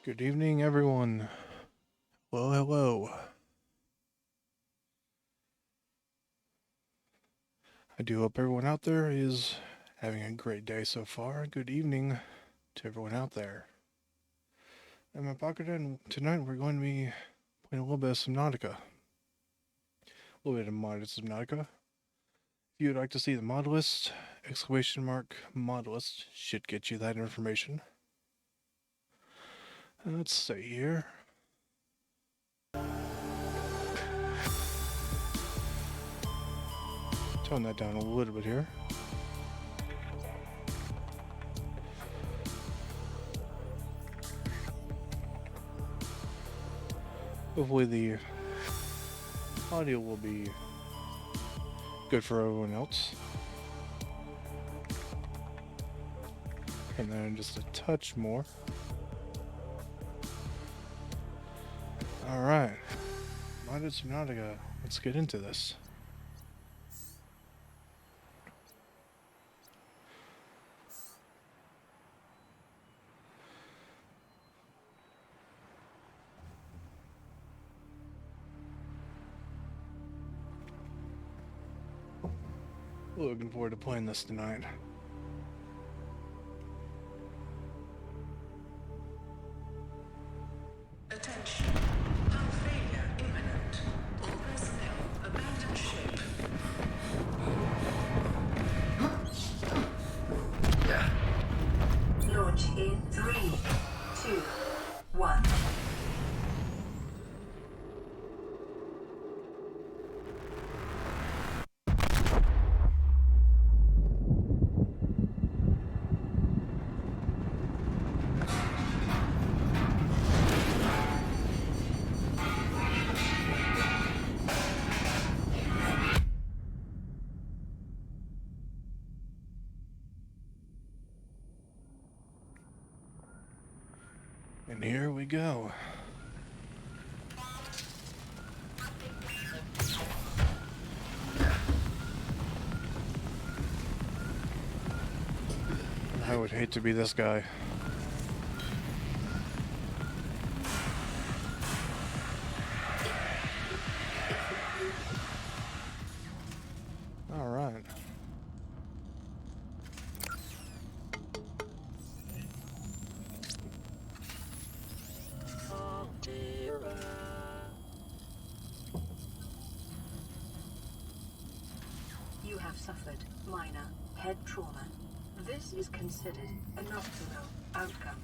Good evening, everyone. Well, hello. I do hope everyone out there is having a great day so far. Good evening to everyone out there. I'm Pocket, and tonight we're going to be playing a little bit of Subnautica. A little bit of modded Subnautica. If you would like to see the mod list, !mod list should get you that information. Let's see here. Tone that down a little bit here. Hopefully the audio will be good for everyone else. And then just a touch more. Alright. Modded Subnautica. Let's get into this. Looking forward to playing this tonight. Attention. Hull failure imminent. All personnel abandon ship. Launch in 3, 2, 1. And here we go. I would hate to be this guy. All right. You have suffered minor head trauma. This is considered an optimal outcome.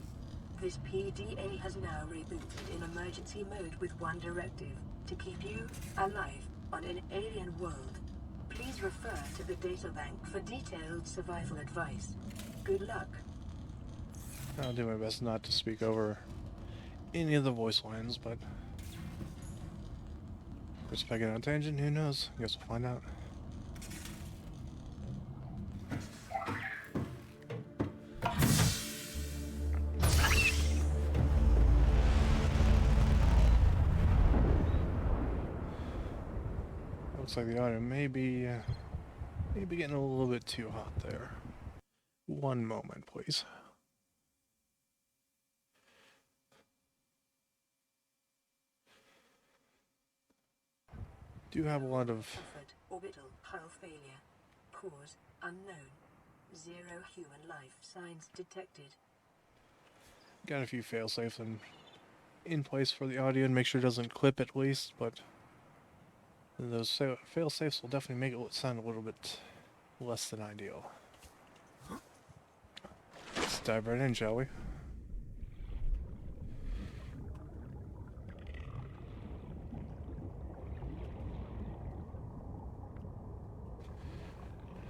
This PDA has now rebooted in emergency mode with one directive: to keep you alive on an alien world. Please refer to the databank for detailed survival advice. Good luck. I'll do my best not to speak over any of the voice lines, but if I get on a tangent, who knows? I guess we'll find out. Looks like the audio may be getting a little bit too hot there. One moment, please. Do have a lot of Suffered orbital hull failure. Cause unknown. 0 human life signs detected. got a few fail-safes in place for the audio and make sure it doesn't clip at least, but those fail-safes will definitely make it sound a little bit less than ideal. Let's dive right in, shall we?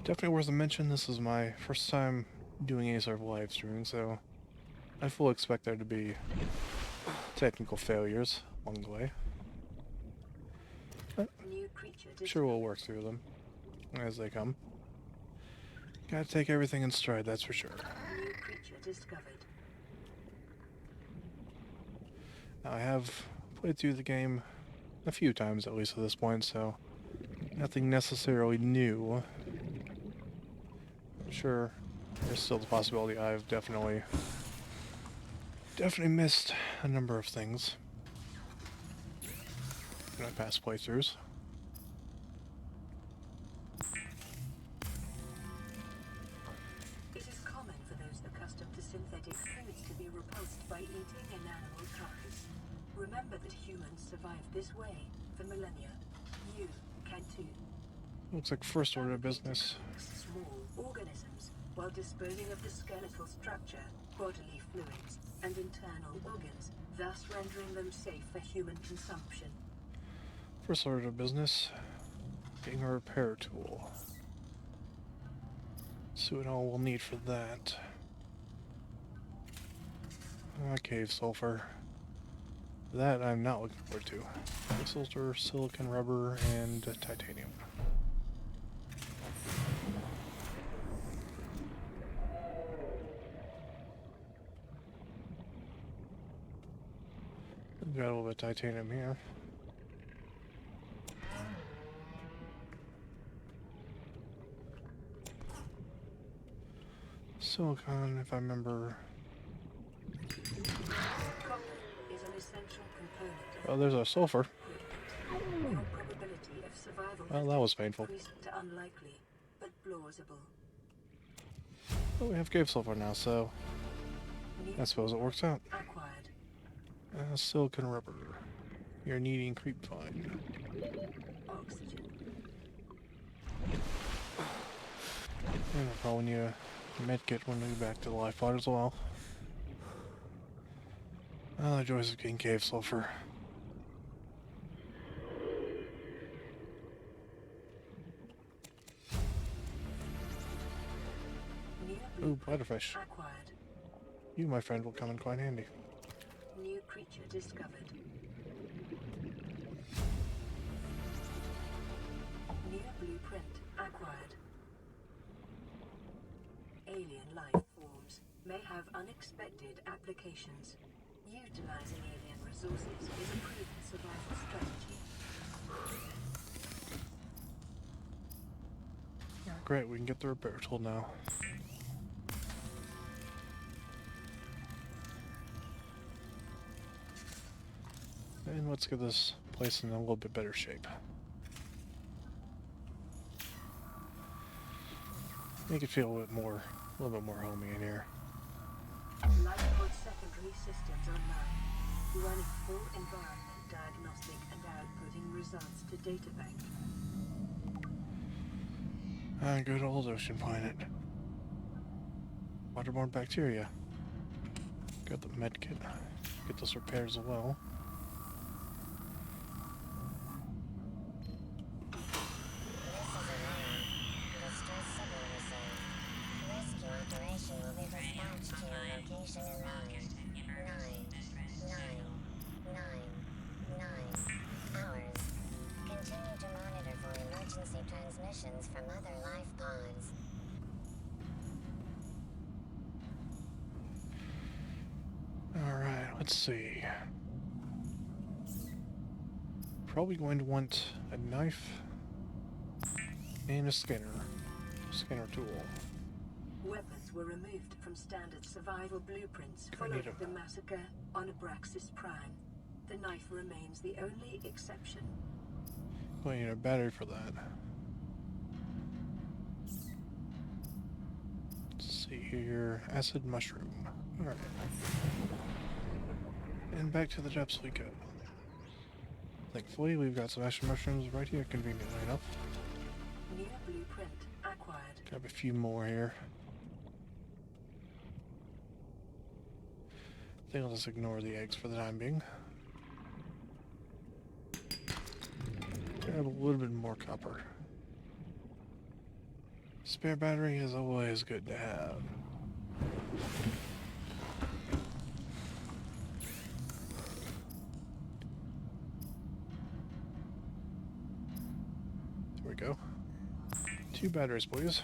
Definitely worth a mention, this is my first time doing any sort of live streaming, so I fully expect there to be technical failures along the way. But I'm sure we'll work through them as they come. Gotta take everything in stride, that's for sure. New creature discovered. Now, I have played through the game a few times at least at this point, so nothing necessarily new. I'm sure there's still the possibility I've definitely Definitely missed a number of things in my past playthroughs. It is common for those accustomed to synthetic foods to be repulsed by eating an animal carcass. Remember that humans survived this way for millennia. You can too. Looks like first order of business. Small organisms while disposing of the skeletal structure, bodily fluids, and internal organs, thus rendering them safe for human consumption. First order of business, getting a repair tool. See what all we'll need for that. Cave sulfur. That I'm not looking forward to. Sulfur, silicon rubber, and titanium. We've got a little bit of titanium here. Silicon, if I remember. Copper is an essential component of Oh, there's our sulfur. your probability of survival Well, that was painful. increased to unlikely, but plausible. But we have cave sulfur now, so I suppose it works out. Acquired. Silicon rubber. You're needing creep vine. Oxygen. And I'll probably need a medkit when we get back to the life pod as well. Oh, the joys of getting cave sulfur. New Ooh, bladderfish. acquired. You, my friend, will come in quite handy. New creature discovered. New blueprint acquired. Alien life forms may have unexpected applications. Utilizing alien resources is a proven survival strategy. Great, we can get the repair tool now. And let's get this place in a little bit better shape. Make it feel a little bit more homey in here. Lifepod secondary systems online, running full environment diagnostic and outputting results to databank. Good old ocean planet. Waterborne bacteria. Got the medkit. Get those repairs as well. Transmissions from other life pods. Alright, let's see. Probably going to want a knife and a scanner tool. Weapons were removed from standard survival blueprints Grenade following the massacre on Abraxas Prime. The knife remains the only exception. Going to need a battery for that. Let's see here. Acid mushroom. Alright. And back to the depths we go. Thankfully, we've got some acid mushrooms right here, conveniently enough. New blueprint acquired. Grab a few more here. I think I'll just ignore the eggs for the time being. Grab a little bit more copper. Spare battery is always good to have. There we go. 2 batteries, please.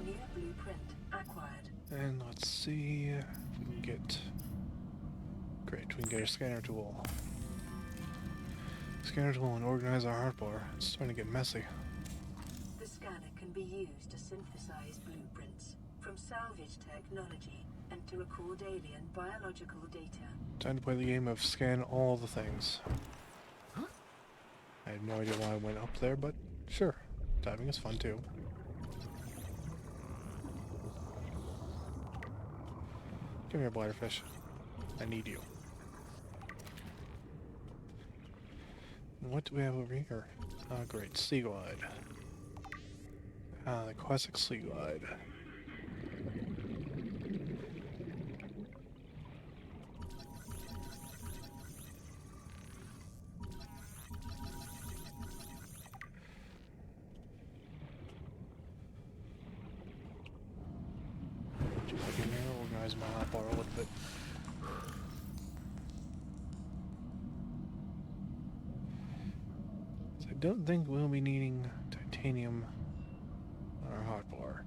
New blueprint acquired. And let's see if we can get Great, we can get a scanner tool. Scanner tool and organize our hardware. It's starting to get messy. The scanner can be used to synthesize blueprints from salvage technology and to record alien biological data. Time to play the game of scan all the things. I have no idea why I went up there, but sure. Diving is fun too. Come here, bladderfish. I need you. What do we have over here? Ah, great. Sea glide. Ah, the classic sea glide. Just like in here, organize my hotbar a little bit. I don't think we'll be needing titanium on our hotbar.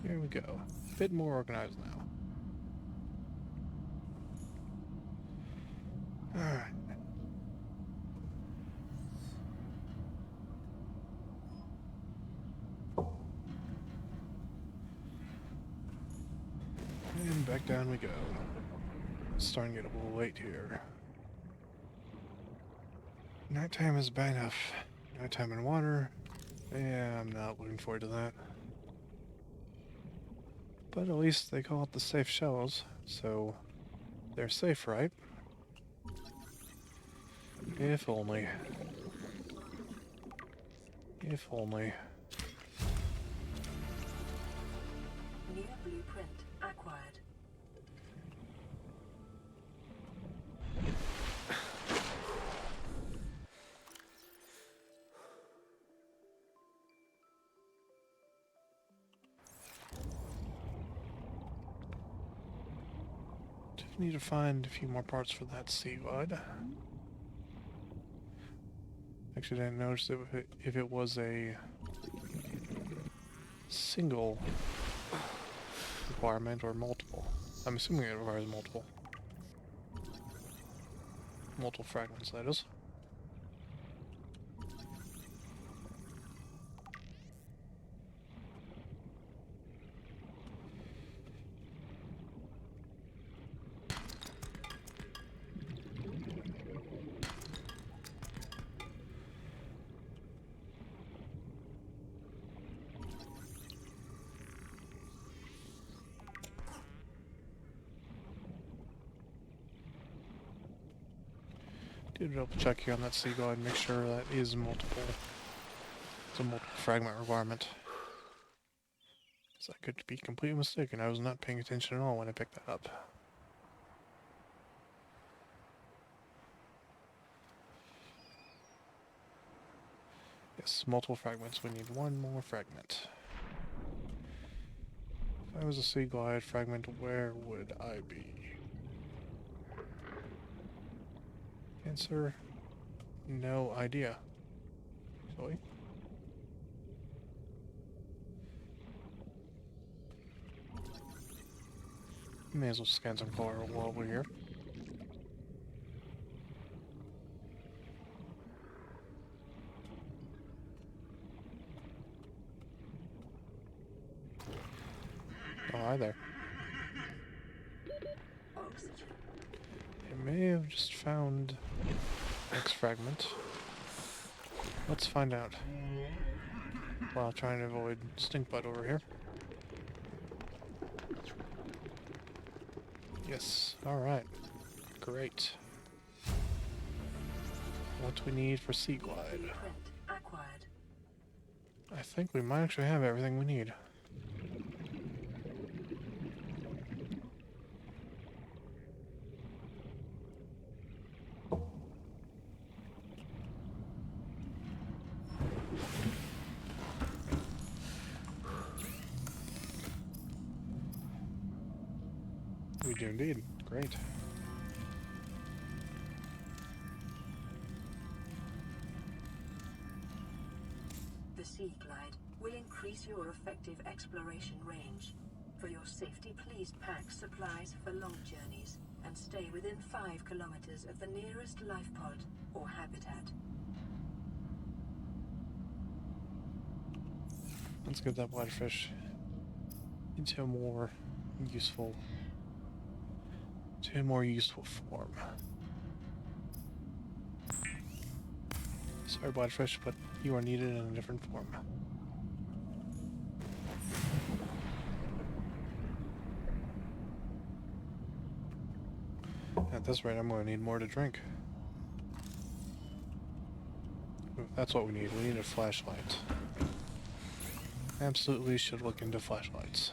Here we go. A bit more organized now. Alright. And back down we go. It's starting to get a little late here. Nighttime is bad enough. Nighttime in water. Yeah, I'm not looking forward to that. But at least they call it the safe shallows, so they're safe, right? If only. If only. New blueprint acquired. Just need to find a few more parts for that sea glide. Actually, I didn't notice if it was a single requirement or multiple. I'm assuming it requires multiple. Multiple fragments, that is. Do a double check here on that sea glide and make sure that is multiple. It's a multiple fragment requirement. So I could be completely mistaken. I was not paying attention at all when I picked that up. Yes, multiple fragments. We need one more fragment. If I was a sea glide fragment, where would I be? Answer, no idea. Sorry. May as well scan some coral while we're here. Oh, hi there. Oxygen. I may have just found X fragment. Let's find out. While trying to avoid stink butt over here. Yes, alright. Great. What do we need for sea glide? Blueprint acquired. I think we might actually have everything we need. We do indeed. Great. the Sea Glide will increase your effective exploration range. For your safety, please pack supplies for long journeys and stay within 5 kilometers of the nearest life pod or habitat. Let's get that bladderfish into a more useful form. Sorry, bladderfish, but you are needed in a different form. At this rate, I'm going to need more to drink. That's what we need. We need a flashlight. Absolutely should look into flashlights.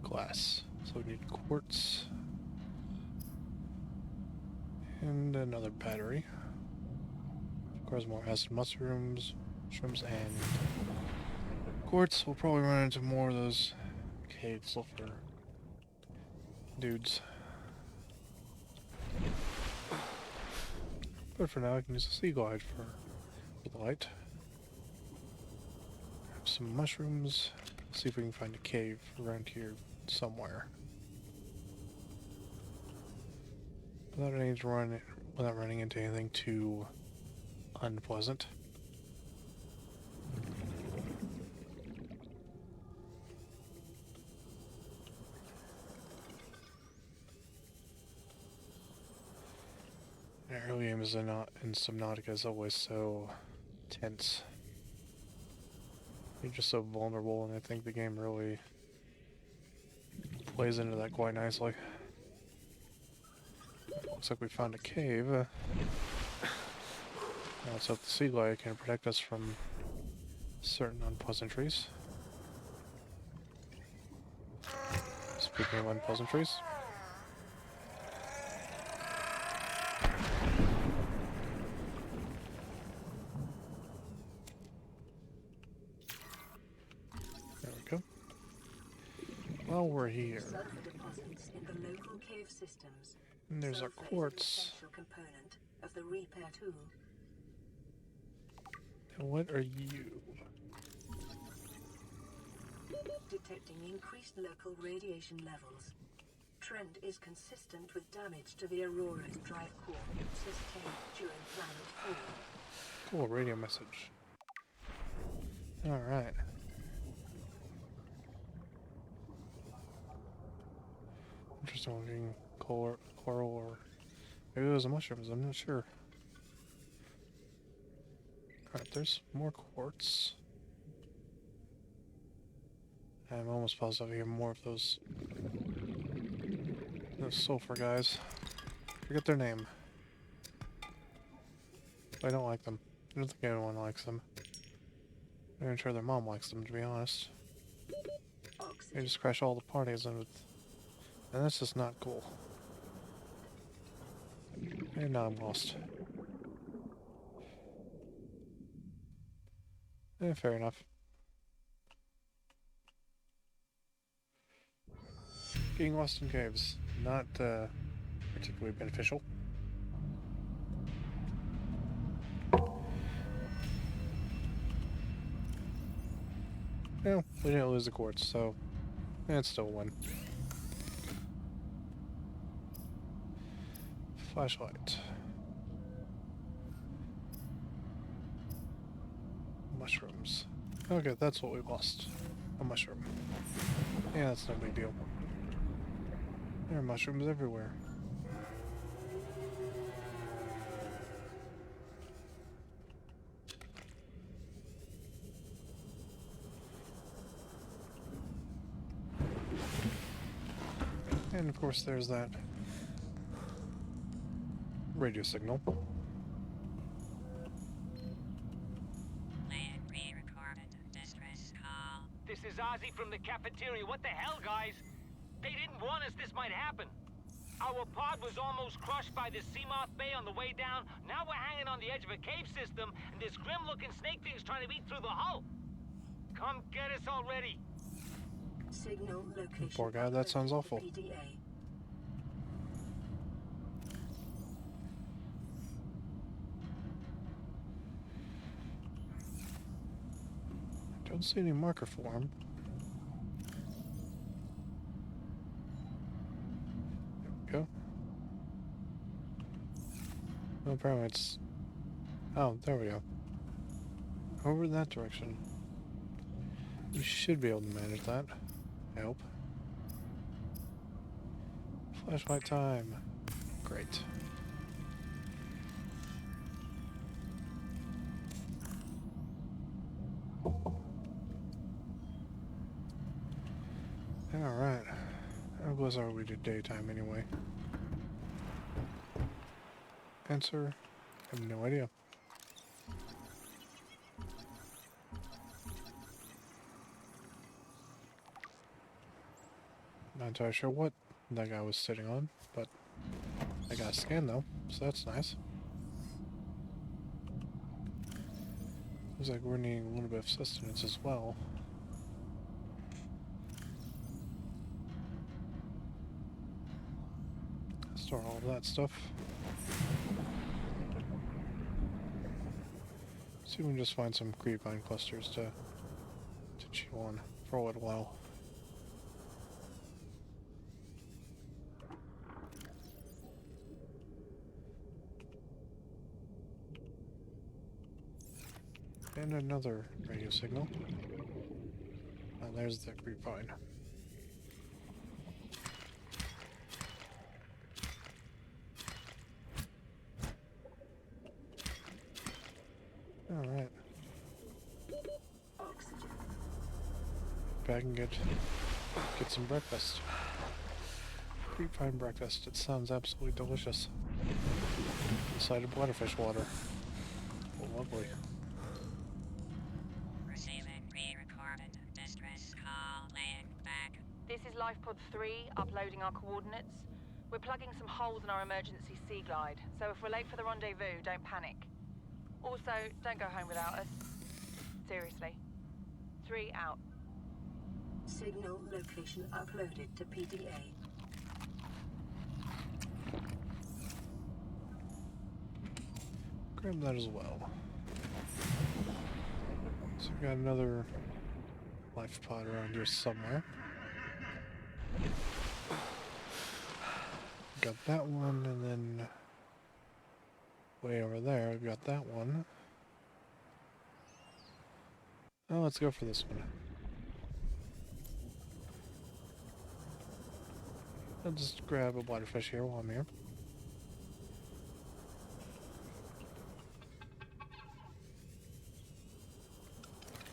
Glass. So we need quartz. And another battery. Of course, more acid mushrooms, and quartz. We'll probably run into more of those cave sulfur dudes. But for now, I can use a sea glide for the light. Grab some mushrooms. See if we can find a cave around here somewhere. Without running into anything too unpleasant. Early games in Subnautica is always so tense. You're just so vulnerable, and I think the game really plays into that quite nicely. Looks like we found a cave. Now let's hope the sea glide can protect us from certain unpleasantries. Speaking of unpleasantries. There we go. While we're here, Sulfur deposits in the local cave systems. and there's our Sulfur is an quartz. essential component of the repair tool. And what are you? Detecting increased local radiation levels. Trend is consistent with damage to the Aurora's drive core sustained during planet fall. Cool, radio message. Alright. Interesting looking coral or maybe those are mushrooms, I'm not sure. Alright, there's more quartz. I'm almost positive I hear more of those sulfur guys. Forget their name. I don't like them. I don't think anyone likes them. I'm not even sure their mom likes them, to be honest. They just crash all the parties and that's just not cool. And now I'm lost. Fair enough. Getting lost in caves, not particularly beneficial. No, we didn't lose the quartz, so it's still a win. Flashlight. Mushrooms. Okay, that's what we lost. A mushroom. Yeah, that's no big deal. There are mushrooms everywhere. And of course there's that radio signal. This is Ozzy from the cafeteria. What the hell, guys? They didn't warn us this might happen. Our pod was almost crushed by this Seamoth Bay on the way down. Now we're hanging on the edge of a cave system, and this grim-looking snake thing's trying to eat through the hull. Come get us already. Signal location. Poor guy, that sounds awful. PDA. Don't see any marker for him. There we go. Oh, apparently it's... Oh, there we go. Over in that direction. You should be able to manage that. I hope. Flashlight time. Great. Alright. How close are we to daytime anyway? Answer? I have no idea. Not entirely sure what that guy was sitting on, but I got a scan though, so that's nice. Looks like we're needing a little bit of sustenance as well. Store all of that stuff. See if we can just find some creepvine clusters to chew on for a little while. And another radio signal. And there's the creepvine. Alright. Back and get some breakfast. Creepvine breakfast. It sounds absolutely delicious. Inside of bladderfish water. Oh, lovely. Receiving re-recorded distress call laying back. This is LifePod 3, uploading our coordinates. We're plugging some holes in our emergency sea glide, so if we're late for the rendezvous, don't panic. Also, don't go home without us. Seriously. 3 out. Signal location uploaded to PDA. Grab that as well. So we got another life pod around here somewhere. Got that one, and then way over there we've got that one. Oh, let's go for this one. I'll just grab a bladderfish here while I'm here.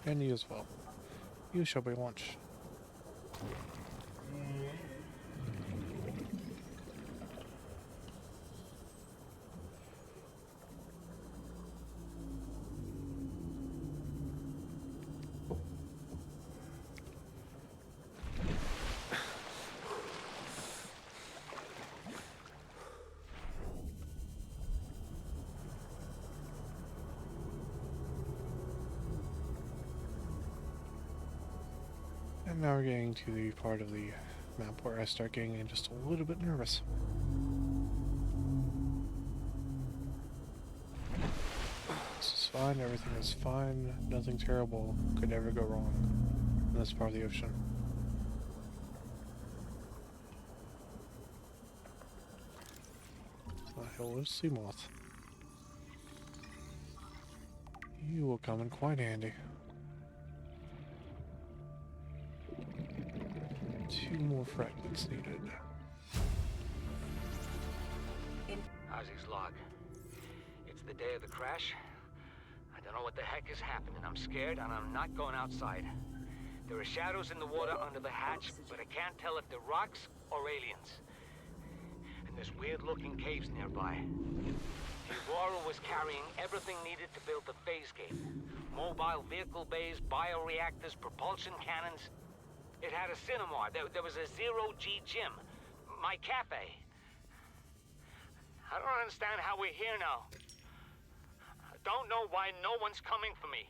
And you as well. You shall be lunch. And now we're getting to the part of the map where I start getting just a little bit nervous. This is fine, everything is fine, nothing terrible could ever go wrong in this part of the ocean. A hello, sea moth. You will come in quite handy. 2 more fragments needed. Ozzy's log. It's the day of the crash. I don't know what the heck is happening. I'm scared and I'm not going outside. There are shadows in the water under the hatch, but I can't tell if they're rocks or aliens. And there's weird-looking caves nearby. The Aurora was carrying everything needed to build the phase gate. Mobile vehicle bays, bioreactors, propulsion cannons. It had a cinema. There was a zero-G gym. My cafe. I don't understand how we're here now. I don't know why no one's coming for me.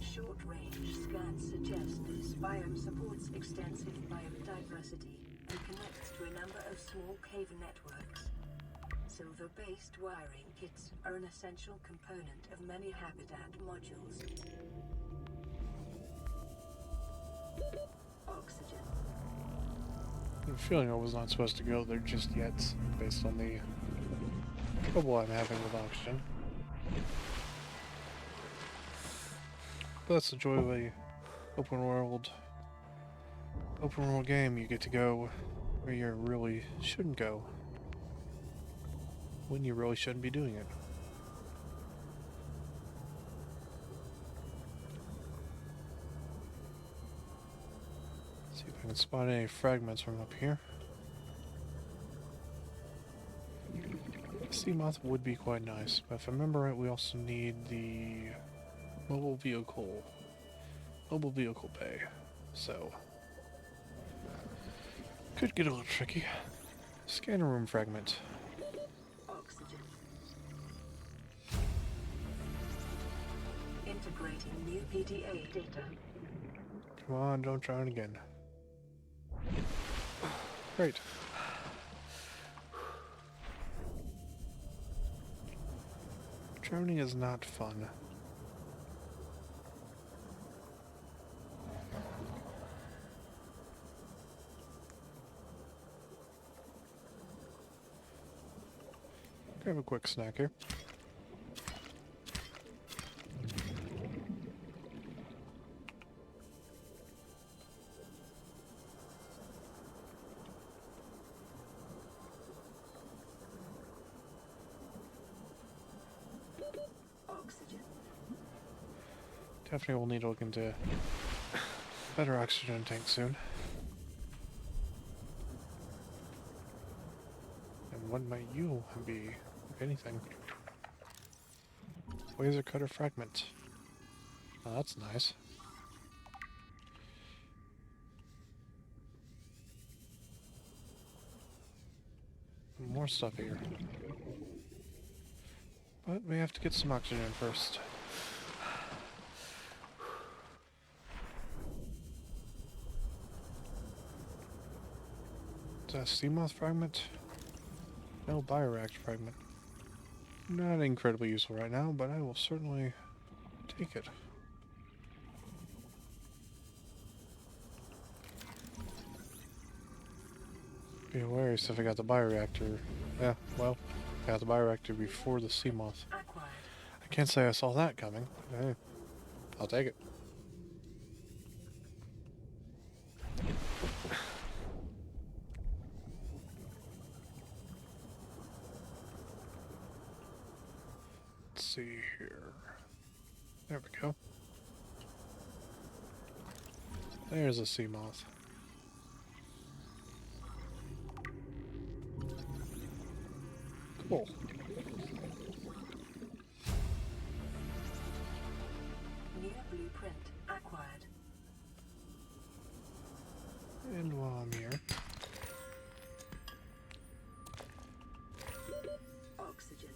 Short-range scans suggest this biome supports extensive biodiversity and connects to a number of small cave networks. Silver-based wiring kits are an essential component of many habitat modules. Oxygen. I have a feeling I was not supposed to go there just yet, based on the trouble I'm having with oxygen. But that's the joy of a open world game. You get to go where you really shouldn't go, when you really shouldn't be doing it. See if I can spot any fragments from up here. Sea moth would be quite nice, but if I remember right, we also need the mobile vehicle bay. So could get a little tricky. Scanner room fragment. Oxygen. Integrating new PDA data. Come on, don't drown again. Great. Drowning is not fun. Grab a quick snack here. Oxygen. Definitely will need to look into better oxygen tank soon. And what might you be, if anything? Laser cutter fragment. Oh, that's nice. More stuff here. But we have to get some oxygen first. Is that a sea moth fragment? No, bioreactor fragment. Not incredibly useful right now, but I will certainly take it. Be aware if I got the bioreactor. Yeah, well, I got the bioreactor before the sea moth. Acquired. I can't say I saw that coming, but hey, I'll take it. Let's see here. There we go. There's a sea moth. Cool. New blueprint acquired. And while I'm here, Oxygen.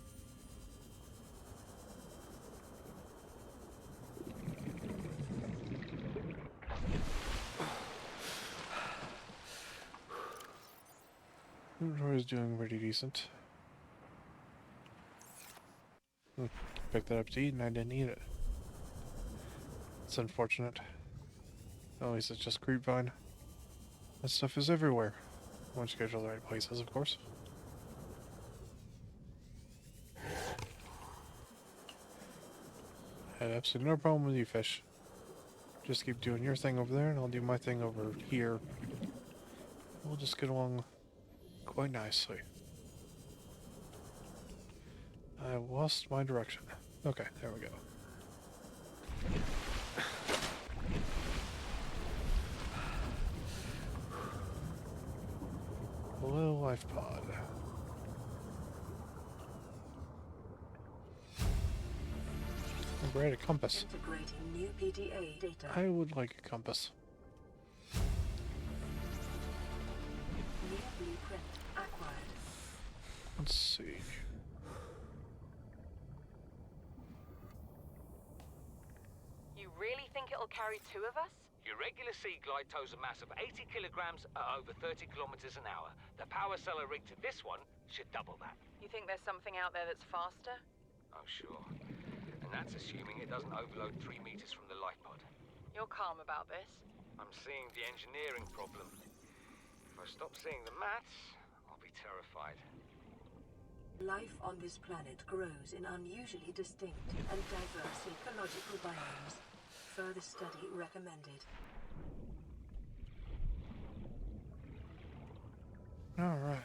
inventory is doing pretty decent. Picked that up to eat and I didn't eat it. It's unfortunate. At least it's just grapevine. That stuff is everywhere. Once you go to the right places, of course. I had absolutely no problem with you, fish. Just keep doing your thing over there, and I'll do my thing over here. We'll just get along quite nicely. I lost my direction. Okay, there we go. Hello, life pod. Great, a compass. Integrating new PDA data. I would like a compass. New blueprint acquired. Let's see. You really think it'll carry two of us? Your regular sea glide tows a mass of 80 kilograms at over 30 kilometers an hour. The power cellar rigged to this one should double that. You think there's something out there that's faster? Oh, sure. And that's assuming it doesn't overload 3 meters from the life pod. You're calm about this. I'm seeing the engineering problem. If I stop seeing the maths, I'll be terrified. Life on this planet grows in unusually distinct and diverse ecological biomes. Further study recommended. All right.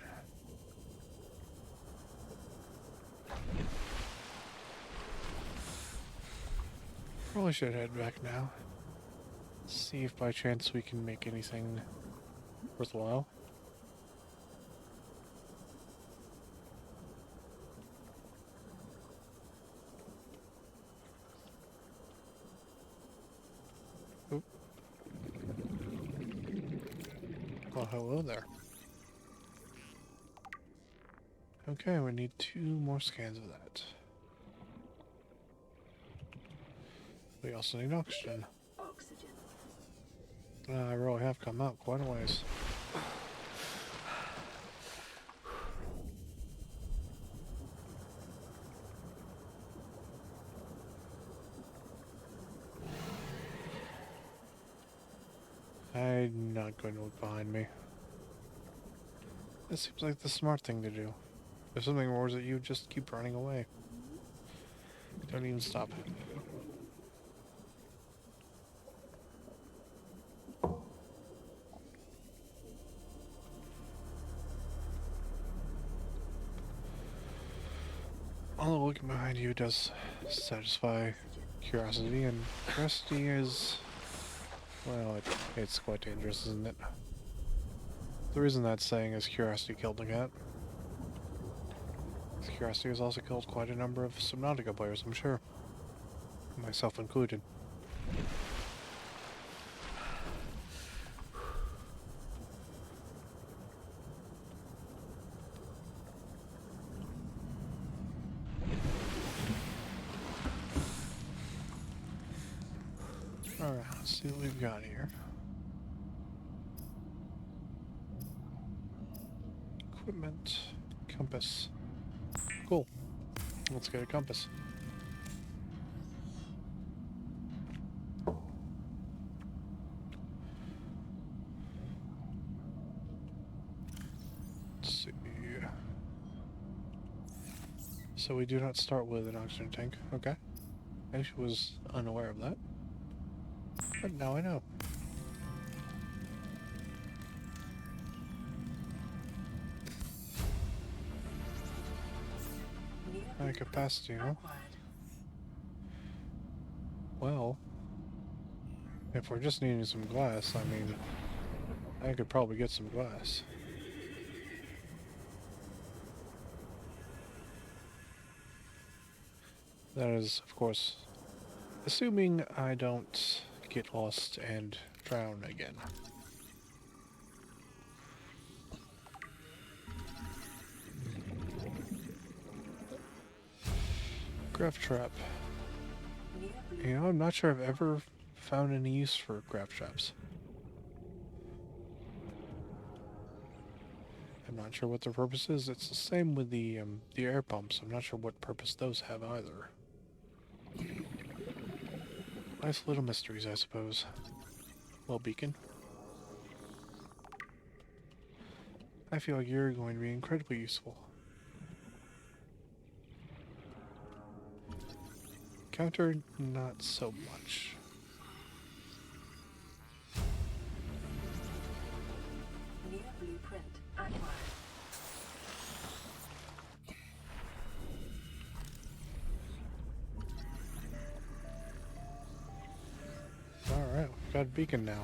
Probably should head back now. See if by chance we can make anything worthwhile. Oop. Well, hello there. Okay, we need 2 more scans of that. We also need oxygen. Oxygen. I really have come out quite a ways. I'm not going to look behind me. This seems like the smart thing to do. If something roars at you, just keep running away. Don't even stop. Although looking behind you does satisfy curiosity, and curiosity is, well, it's quite dangerous, isn't it? The reason that saying is curiosity killed the cat. Curiosity has also killed quite a number of Subnautica players, I'm sure. Myself included. Alright, let's see what we've got here. Equipment. Compass. Cool. Let's get a compass. Let's see. So we do not start with an oxygen tank. Okay. I actually was unaware of that. But now I know. High capacity, huh? Well, if we're just needing some glass, I mean, I could probably get some glass. That is, of course, assuming I don't get lost and drown again. Graph trap. You know, I'm not sure I've ever found any use for graph traps. I'm not sure what their purpose is. It's the same with the air pumps. I'm not sure what purpose those have either. Nice little mysteries, I suppose. Well, Beacon. I feel like you're going to be incredibly useful. Counter, not so much. New blueprint acquired. Alright, we've got a beacon now.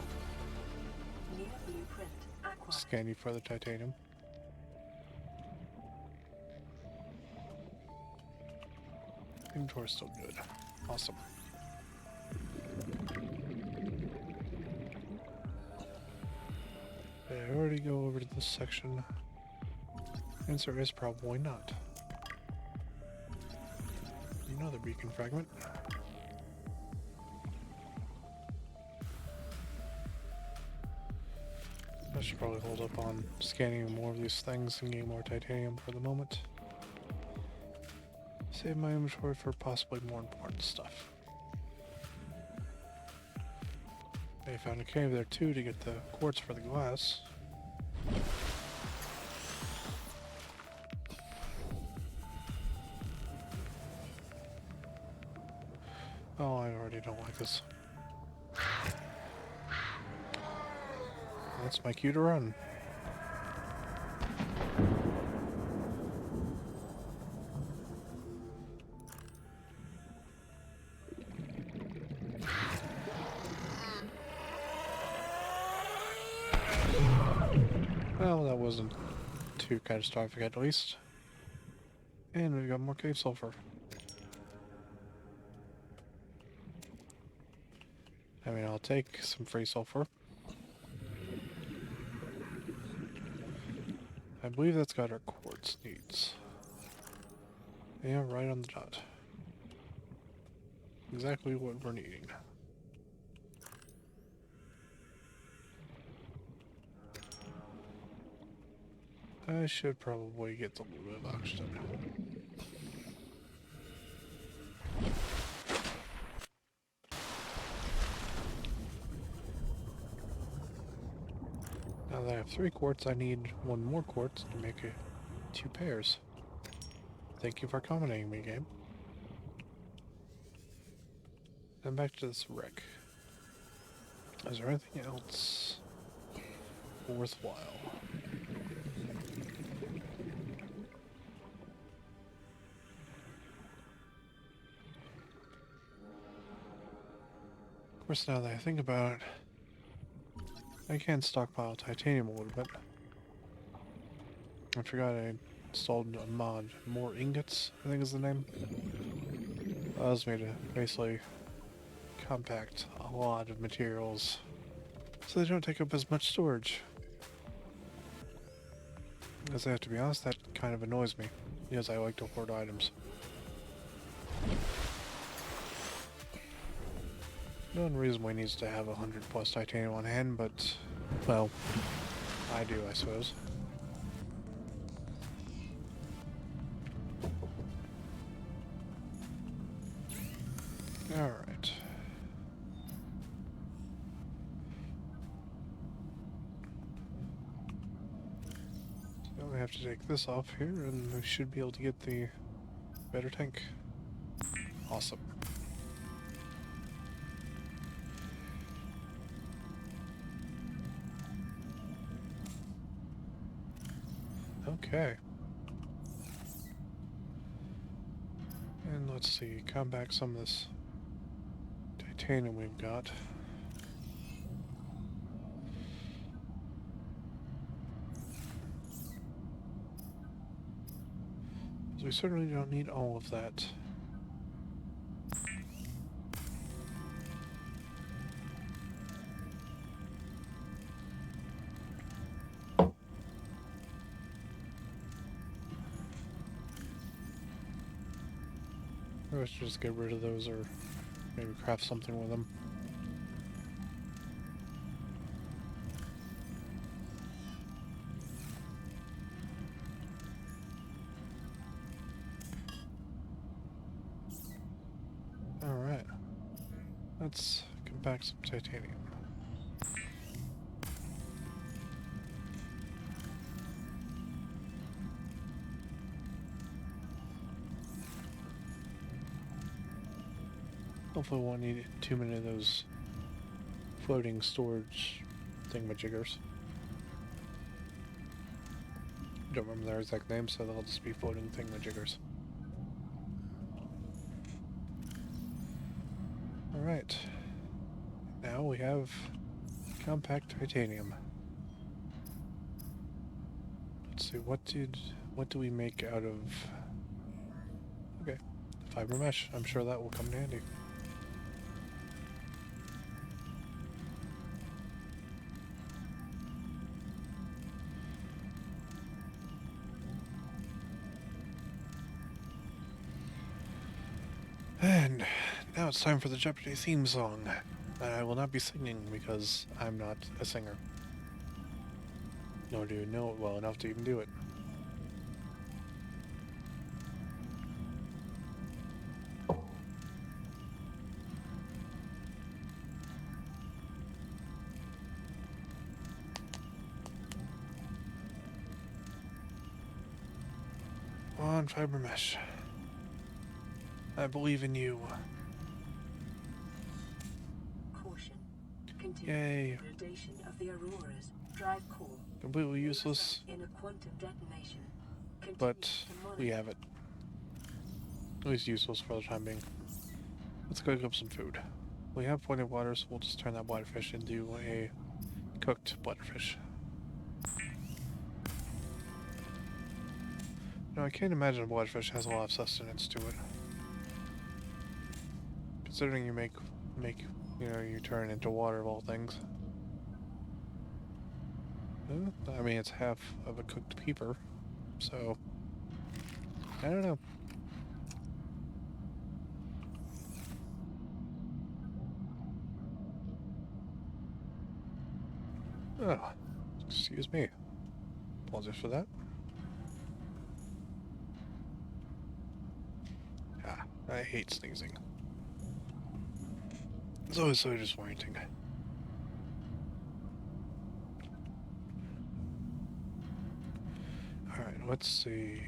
New blueprint acquired. Scan you for the titanium. Inventory's still good. Awesome. Did I already go over to this section? Answer is probably not. Another beacon fragment. I should probably hold up on scanning more of these things and getting more titanium for the moment. Save my inventory for possibly more important stuff. They found a cave there too to get the quartz for the glass. Oh, I already don't like this. That's my cue to run. Well, that wasn't too catastrophic at least. And we got more cave sulfur. I mean, I'll take some free sulfur. I believe that's got our quartz needs. Yeah, right on the dot. Exactly what we're needing. I should probably get a little bit of oxygen. Now that I have 3 quartz, I need 1 more quartz to make 2 pairs. Thank you for accommodating me, game. And back to this wreck. Is there anything else worthwhile? Of course, now that I think about it, I can stockpile titanium a little bit. I forgot I installed a mod. More ingots, I think is the name. Allows me to basically compact a lot of materials so they don't take up as much storage. Because I have to be honest, that kind of annoys me, because I like to hoard items. No one reasonably needs to have 100 plus titanium on hand, but, well, I do, I suppose. Alright. So we have to take this off here, and we should be able to get the better tank. Awesome. Okay. And let's see, come back some of this titanium we've got. So we certainly don't need all of that. Let's just get rid of those or maybe craft something with them. Alright. Let's get back some titanium. Hopefully we won't need too many of those floating storage thingamajiggers. Don't remember their exact name, so they'll just be floating thingamajiggers. Alright. Now we have compact titanium. Let's see, what do we make out of... Okay, fiber mesh. I'm sure that will come in handy. And now it's time for the Jeopardy theme song that I will not be singing because I'm not a singer. Nor do you know it well enough to even do it. on, fiber mesh. I believe in you. Caution. Continued Yay. degradation of the Aurora's drive core. Completely useless, In a quantum detonation. but Continue to we monitor. have it. At least useless for the time being. Let's go cook up some food. We have plenty of water, so we'll just turn that bladderfish into a cooked bladderfish. No, I can't imagine a bladderfish has a lot of sustenance to it. Considering you make you turn into water of all things. I mean, it's half of a cooked peeper, so I don't know. Oh, excuse me. Apologies for that. Ah, I hate sneezing. It's always so disappointing. Alright, let's see.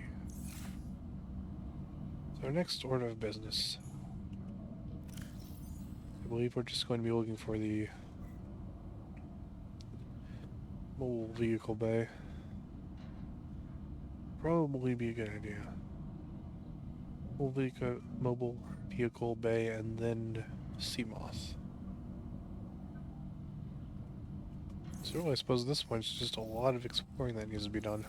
So our next order of business. I believe we're just going to be looking for the mobile vehicle bay. Probably be a good idea. Mobile vehicle bay and then sea moss. So really, I suppose at this point it's just a lot of exploring that needs to be done.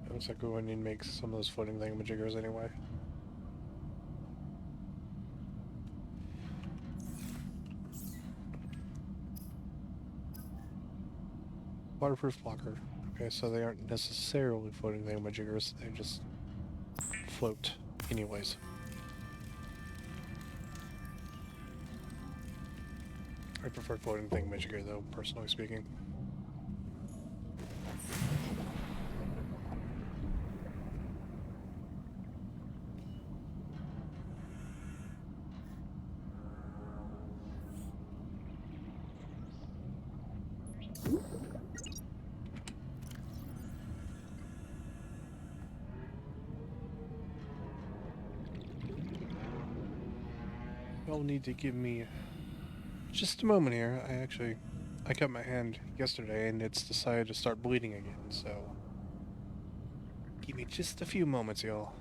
It looks like we're going to need to make some of those floating thingamajiggers anyway. Waterproof blocker. Okay, so they aren't necessarily floating thingamajiggers, they just float anyways. I prefer floating thingamajigger though, personally speaking. Y'all need to give me just a moment here. I cut my hand yesterday and it's decided to start bleeding again, so give me just a few moments, y'all.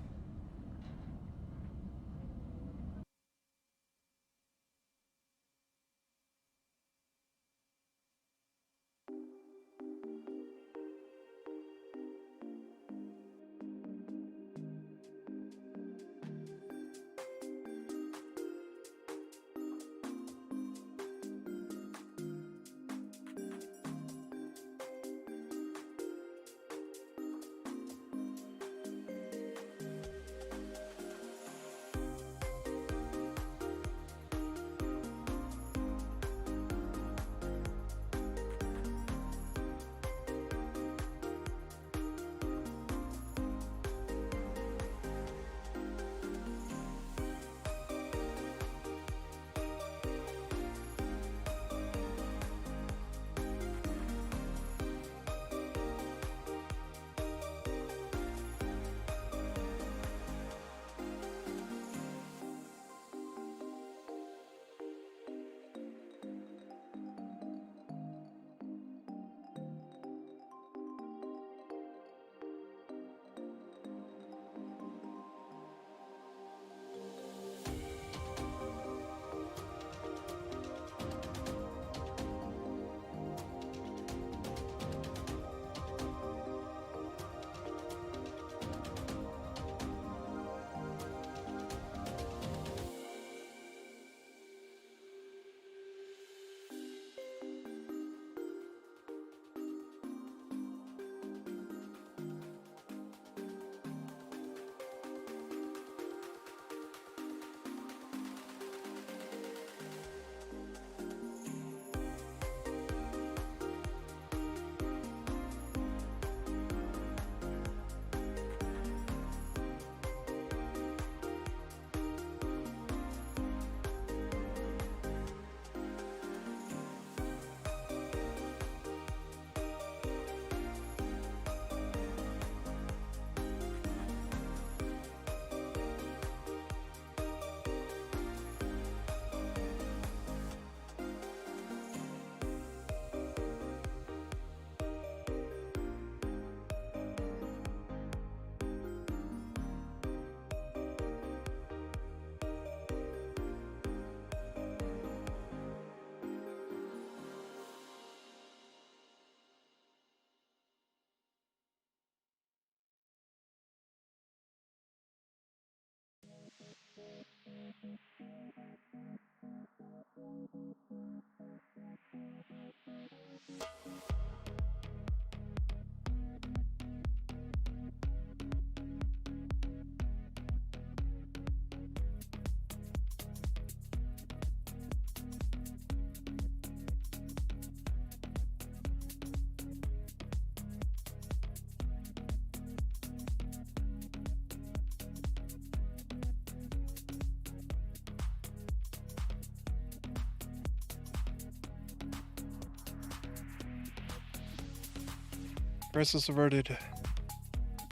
Crisis averted.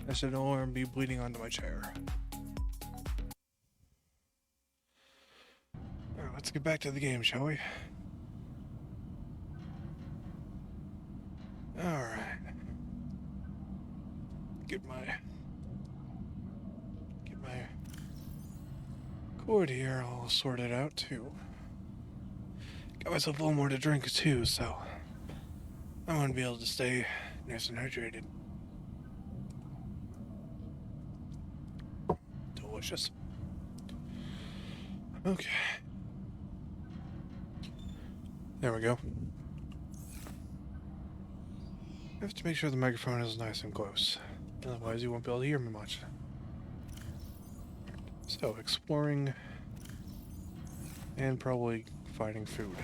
I should no longer be bleeding onto my chair. Alright, let's get back to the game, shall we? Alright. Get my cord here all sorted out too. Got myself a little more to drink too, so I'm gonna be able to stay nice and hydrated. Delicious. Okay. There we go. I have to make sure the microphone is nice and close. Otherwise you won't be able to hear me much. So, exploring and probably finding food.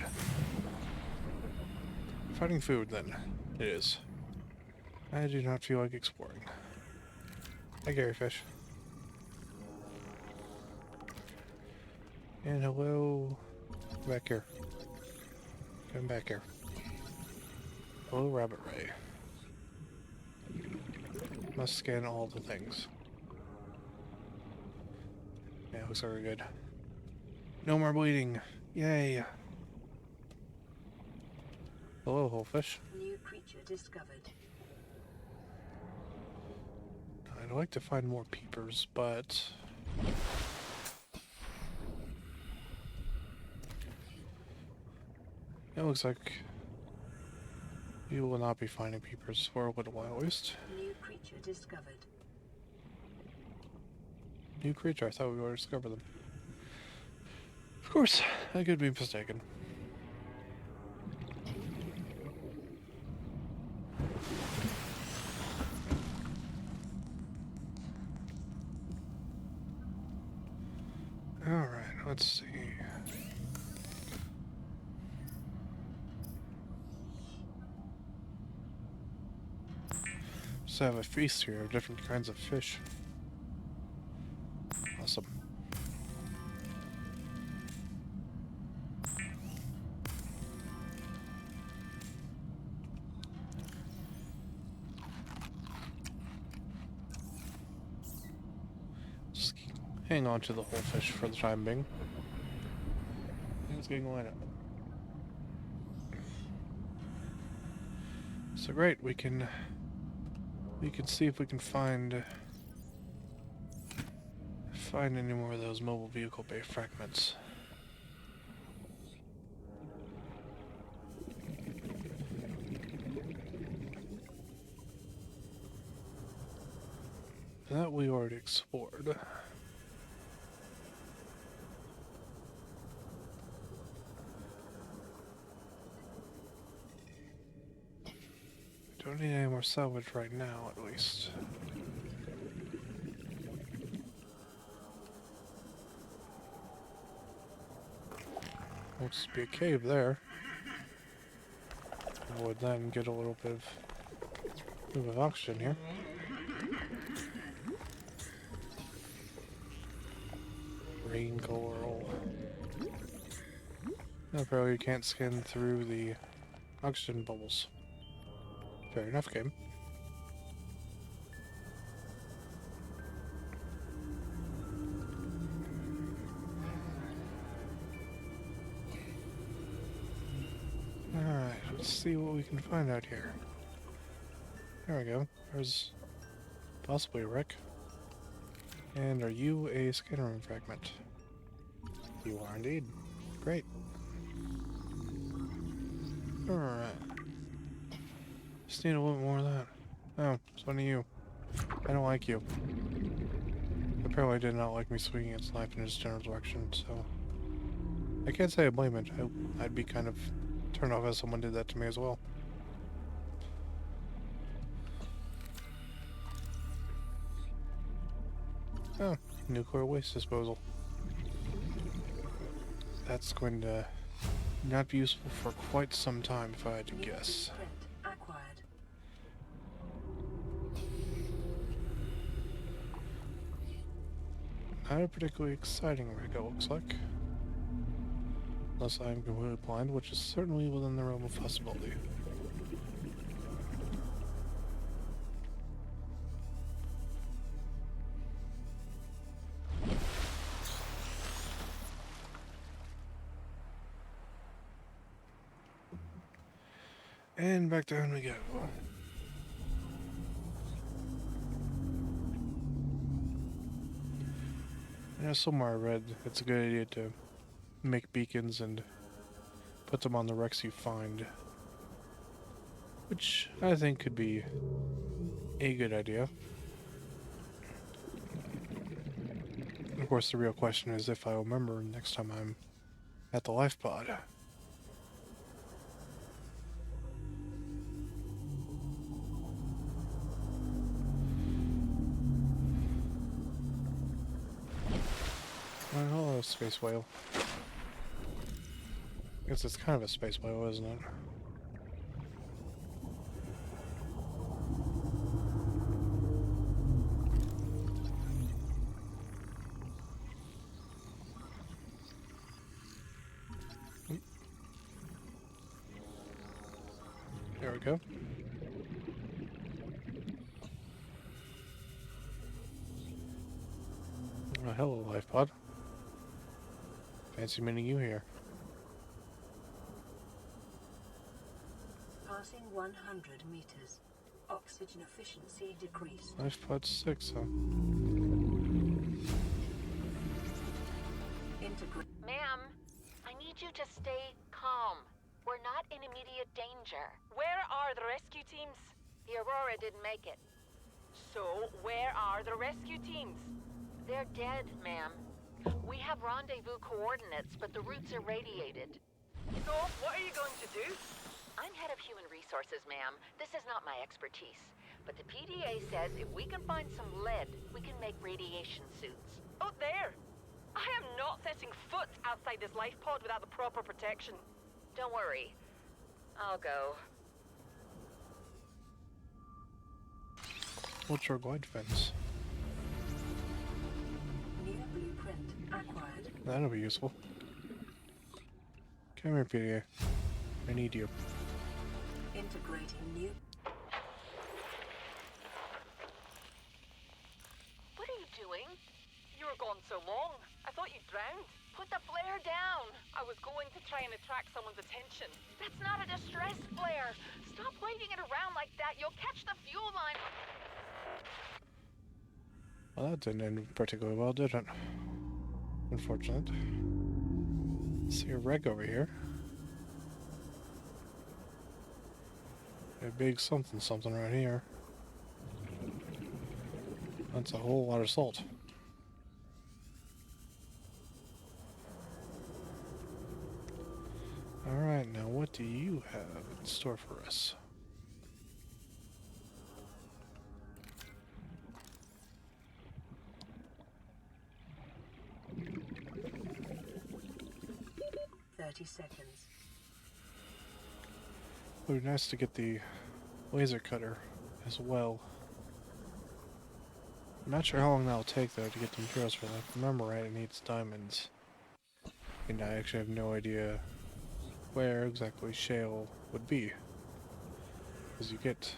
Finding food, then. It is. I do not feel like exploring. Hi, Gary Fish. And hello. Back here. Come back here. Hello, Rabbit Ray. Must scan all the things. Yeah, looks very good. No more bleeding. Yay. Hello, whole fish. New creature discovered. I'd like to find more peepers, but it looks like you will not be finding peepers for a little while at least. New creature discovered. New creature, I thought we would discover them. Of course, I could be mistaken. Alright, let's see. So I have a feast here of different kinds of fish. Awesome. Just hang on to the whole fish for the time being. It's getting light up. So great, we can see if we can find any more of those mobile vehicle bay fragments. That we already explored. Don't need any more salvage right now, at least. Looks to be a cave there. Would then get a little bit of oxygen here. Green coral. Apparently you can't scan through the oxygen bubbles. Fair enough, game. Alright, let's see what we can find out here. There we go. There's possibly a wreck. And are you a scanner room fragment? You are indeed. Great. Alright. Just need a little bit more of that. Oh, it's one of you. I don't like you. apparently did not like me swinging its knife in its general direction, so I can't say I blame it. I'd be kind of turned off if someone did that to me as well. Oh, nuclear waste disposal. That's going to not be useful for quite some time if I had to guess. Print acquired. Not a particularly exciting rig, it looks like. Unless I'm completely blind, which is certainly within the realm of possibility. And back down we go. Yeah, somewhere I read it's a good idea to make beacons and put them on the wrecks you find. Which I think could be a good idea. Of course, the real question is if I remember next time I'm at the life pod. Oh, hello, space whale. Guess it's kind of a space whale, isn't it? There we go. Oh, hello, life pod. Fancy meeting you here. Passing 100 meters. Oxygen efficiency decreased. Life pod 6, huh? Integrate. Ma'am, I need you to stay calm. We're not in immediate danger. Where are the rescue teams? The Aurora didn't make it. So, where are the rescue teams? They're dead, ma'am. We have rendezvous coordinates, but the routes are radiated. So, what are you going to do? I'm head of human resources, ma'am. This is not my expertise. But the PDA says if we can find some lead, we can make radiation suits. Oh, there! I am not setting foot outside this life pod without the proper protection. Don't worry. I'll go. Ultra glide fence. New blueprint acquired. That'll be useful. Come here, PDA. I need you. Integrating new. What are you doing? You were gone so long. I thought you drowned. Put the flare down! I was going to try and attract someone's attention. That's not a distress flare! Stop waving it around like that. You'll catch the fuel line. Well, that didn't end particularly well, did it? Unfortunate. See a wreck over here. A big something something right here. That's a whole lot of salt. Alright, now what do you have in store for us? Seconds. It would be nice to get the laser cutter as well. I'm not sure how long that'll take though to get the materials for that. If I remember right, it needs diamonds. And I actually have no idea where exactly shale would be. Because you get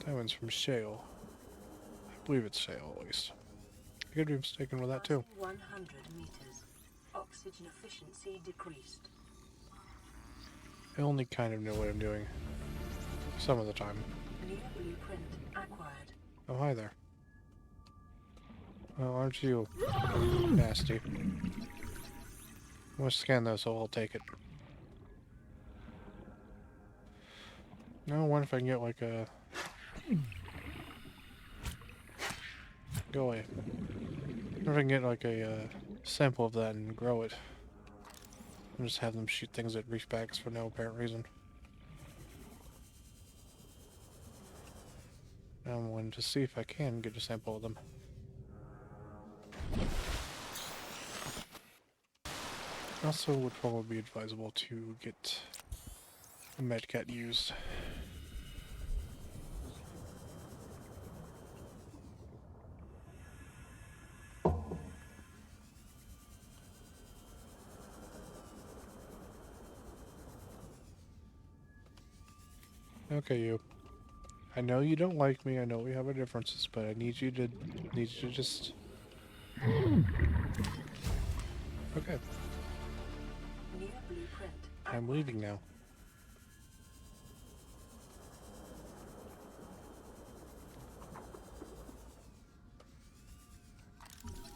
diamonds from shale. I believe it's shale at least. I could be mistaken with that too. 100 meters. Oxygen efficiency decreased. I only kind of know what I'm doing. Some of the time. New blueprint acquired. Oh, hi there. Oh, aren't you nasty? I'm gonna scan those, so I'll take it. No, I wonder if I can get like a... Go away. If I can get like a sample of that and grow it. And just have them shoot things at reef backs for no apparent reason. Now I'm going to see if I can get a sample of them. Also, would probably be advisable to get a medcat used. Okay, you. I know you don't like me. I know we have our differences, but I need you to just. Okay, New blueprint. I'm leaving now.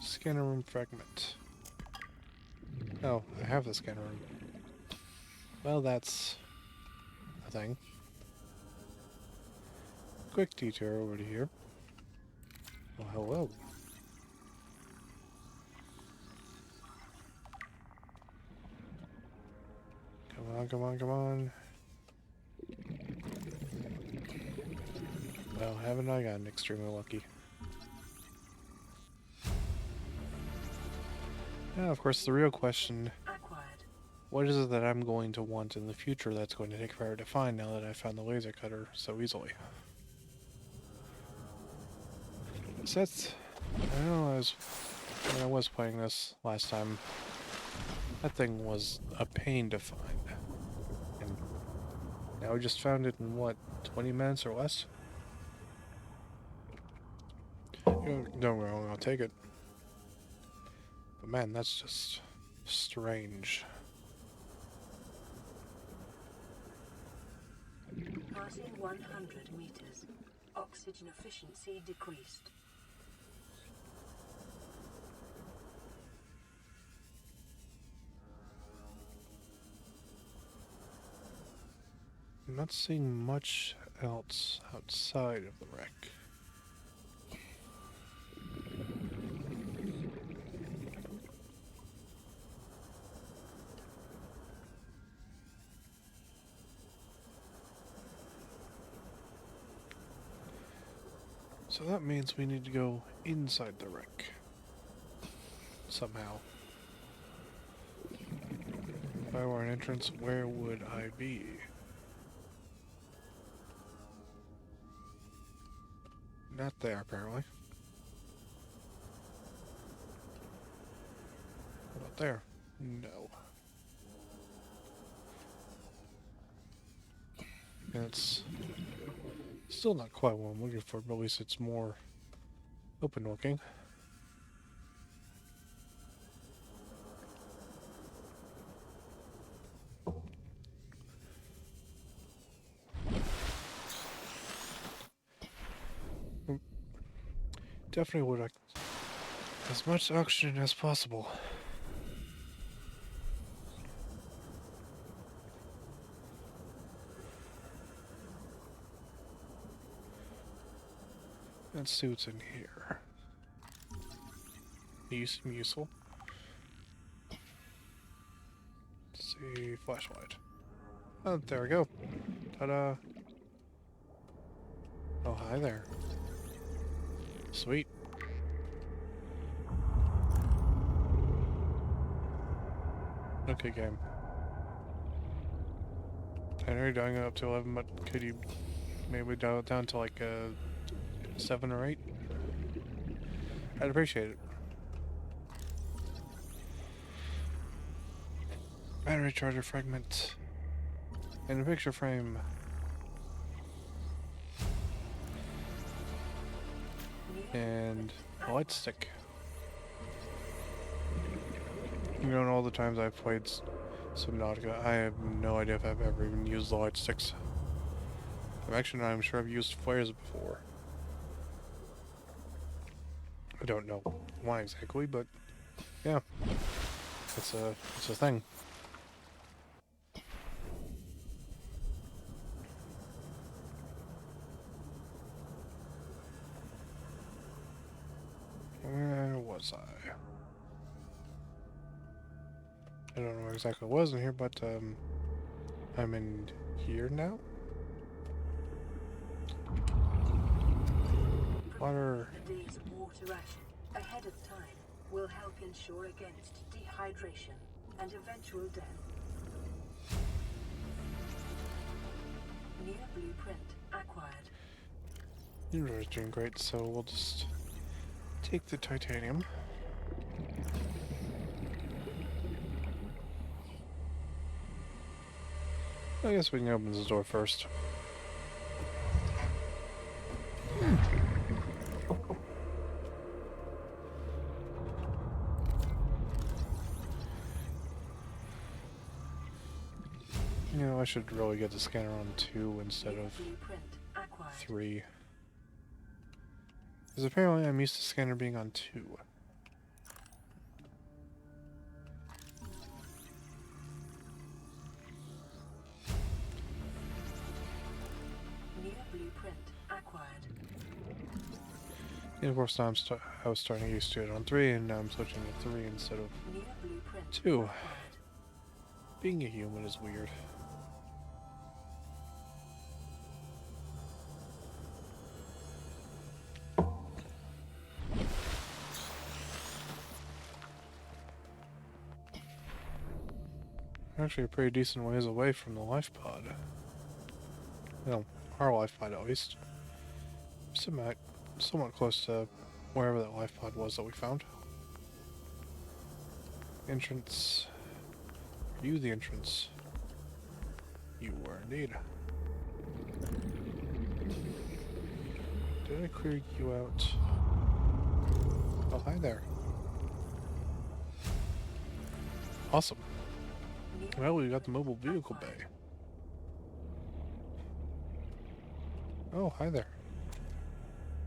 Scanner room fragment. Oh, I have the scanner room. Well, that's a thing. Quick detour over to here. Well, hello. Come on, come on, come on. Well, haven't I gotten extremely lucky? Now, of course, the real question, Acquired. what is it that I'm going to want in the future that's going to take forever to find now that I found the laser cutter so easily? So that's, I know when I was playing this last time, that thing was a pain to find. And now we just found it in, what, 20 minutes or less? Don't get me wrong, I'll take it. But man, that's just strange. Passing 100 meters. Oxygen efficiency decreased. I'm not seeing much else outside of the wreck. So that means we need to go inside the wreck. Somehow. If I were an entrance, where would I be? Not there, apparently. What about there? No. And it's still not quite what I'm looking for, but at least it's more open looking. Definitely would like as much oxygen as possible. Let's see what's in here. You seem useful. Let's see, flashlight. Oh, there we go. Ta-da! Oh, hi there. Sweet. Okay, game. I know you're dialing it up to 11, but could you maybe dial it down to like 7 or 8? I'd appreciate it. Battery charger fragment. And a picture frame. And a light stick. You know, in all the times I've played Subnautica, I have no idea if I've ever even used the light sticks. I'm sure I've used flares before. I don't know why exactly, but yeah, it's a thing. Where was I? I don't know where exactly I was in here, but I'm in here now. Water. A day's water ration ahead of time will help ensure against dehydration and eventual death. New blueprint acquired. You're doing great, so we'll just take the titanium. I guess we can open this door first. You know, I should really get the scanner on 2 instead of 3. Because apparently I'm used to scanner being on 2. New blueprint acquired. And of course now I was starting to get used to it on 3, and now I'm switching to 3 instead of New blueprint 2. acquired. Being a human is weird. Actually a pretty decent ways away from the life pod. Well, our life pod at least. Somewhat close to wherever that life pod was that we found. Entrance. Are you the entrance? You were indeed. Did I clear you out? Oh, hi there. Awesome. Well, we got the mobile vehicle bay. Oh, hi there.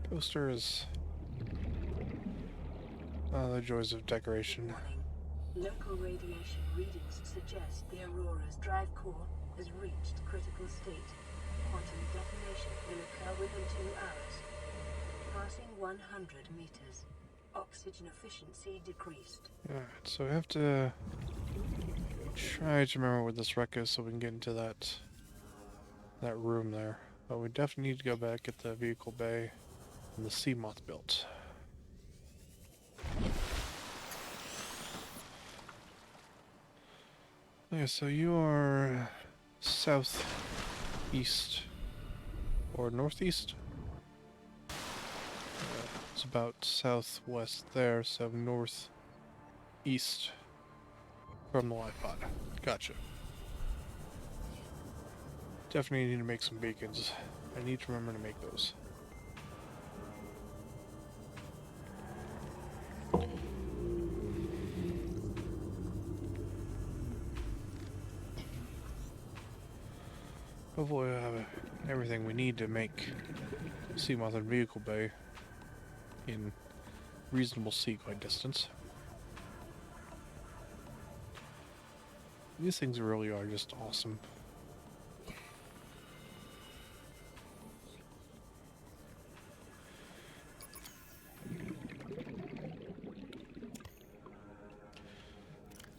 Posters. Oh, the joys of decoration. Warning. Local radiation readings suggest the Aurora's drive core has reached critical state. Quantum detonation will occur within 2 hours. Passing 100 meters. Oxygen efficiency decreased. Alright, so we have to try to remember where this wreck is so we can get into that room there. But we definitely need to go back at the vehicle bay and the sea moth built. Okay, so you are southeast or northeast? It's about southwest there, so northeast from the life pod. Gotcha. Definitely need to make some beacons. I need to remember to make those. Hopefully we'll have everything we need to make Seamoth and Vehicle Bay in reasonable seaglide distance. These things really are just awesome.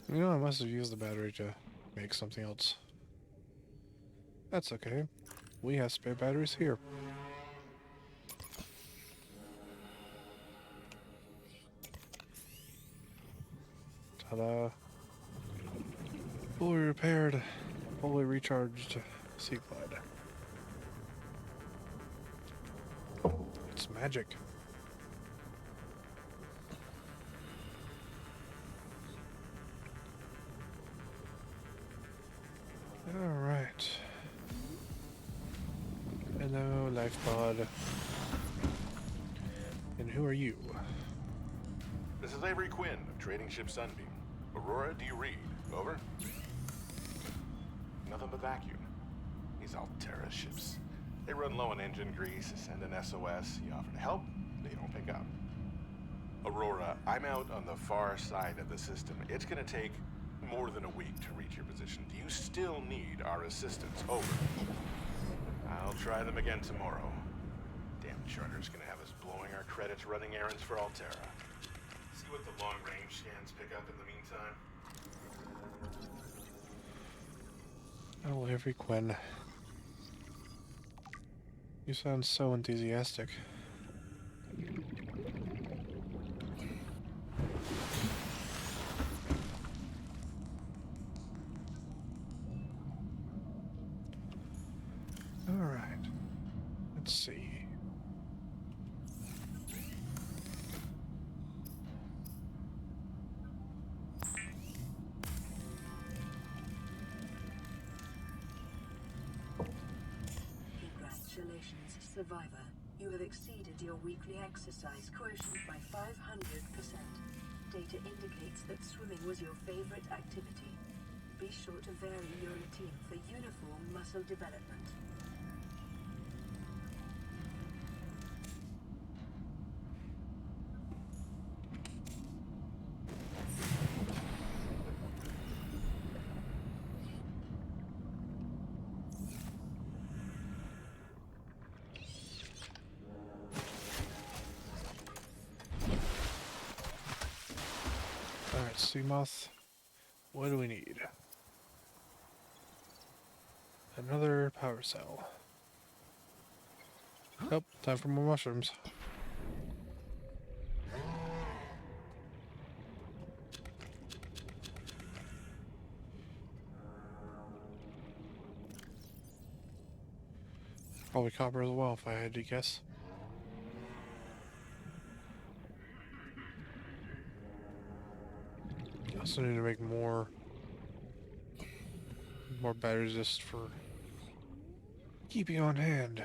You know, I must have used the battery to make something else. That's okay. We have spare batteries here. Ta-da. Fully repaired, fully recharged Seaglide. It's magic. Alright. Hello, life pod. And who are you? This is Avery Quinn of Trading Ship Sunbeam. Aurora, do you read? Over? Nothing but vacuum. These Altera ships. They run low on engine grease, send an SOS, you offer to help, they don't pick up. Aurora, I'm out on the far side of the system. It's gonna take more than a week to reach your position. Do you still need our assistance? Over. I'll try them again tomorrow. Damn charter's gonna have us blowing our credits running errands for Altera. See what the long-range scans pick up in the meantime. Every Quinn. You sound so enthusiastic. Alright. Let's see. Congratulations, survivor. You have exceeded your weekly exercise quotient by 500%. Data indicates that swimming was your favorite activity. Be sure to vary your routine for uniform muscle development. Alright, sea moth. What do we need? Another power cell. Oh, time for more mushrooms. Probably copper as well, if I had to guess. I also need to make more batteries just for keeping on hand.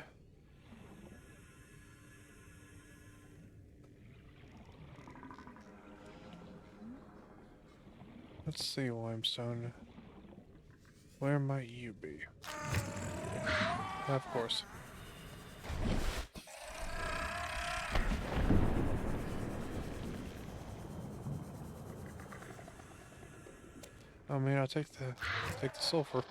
Let's see, limestone. Where might you be? Of course. I mean, I'll take the sulfur.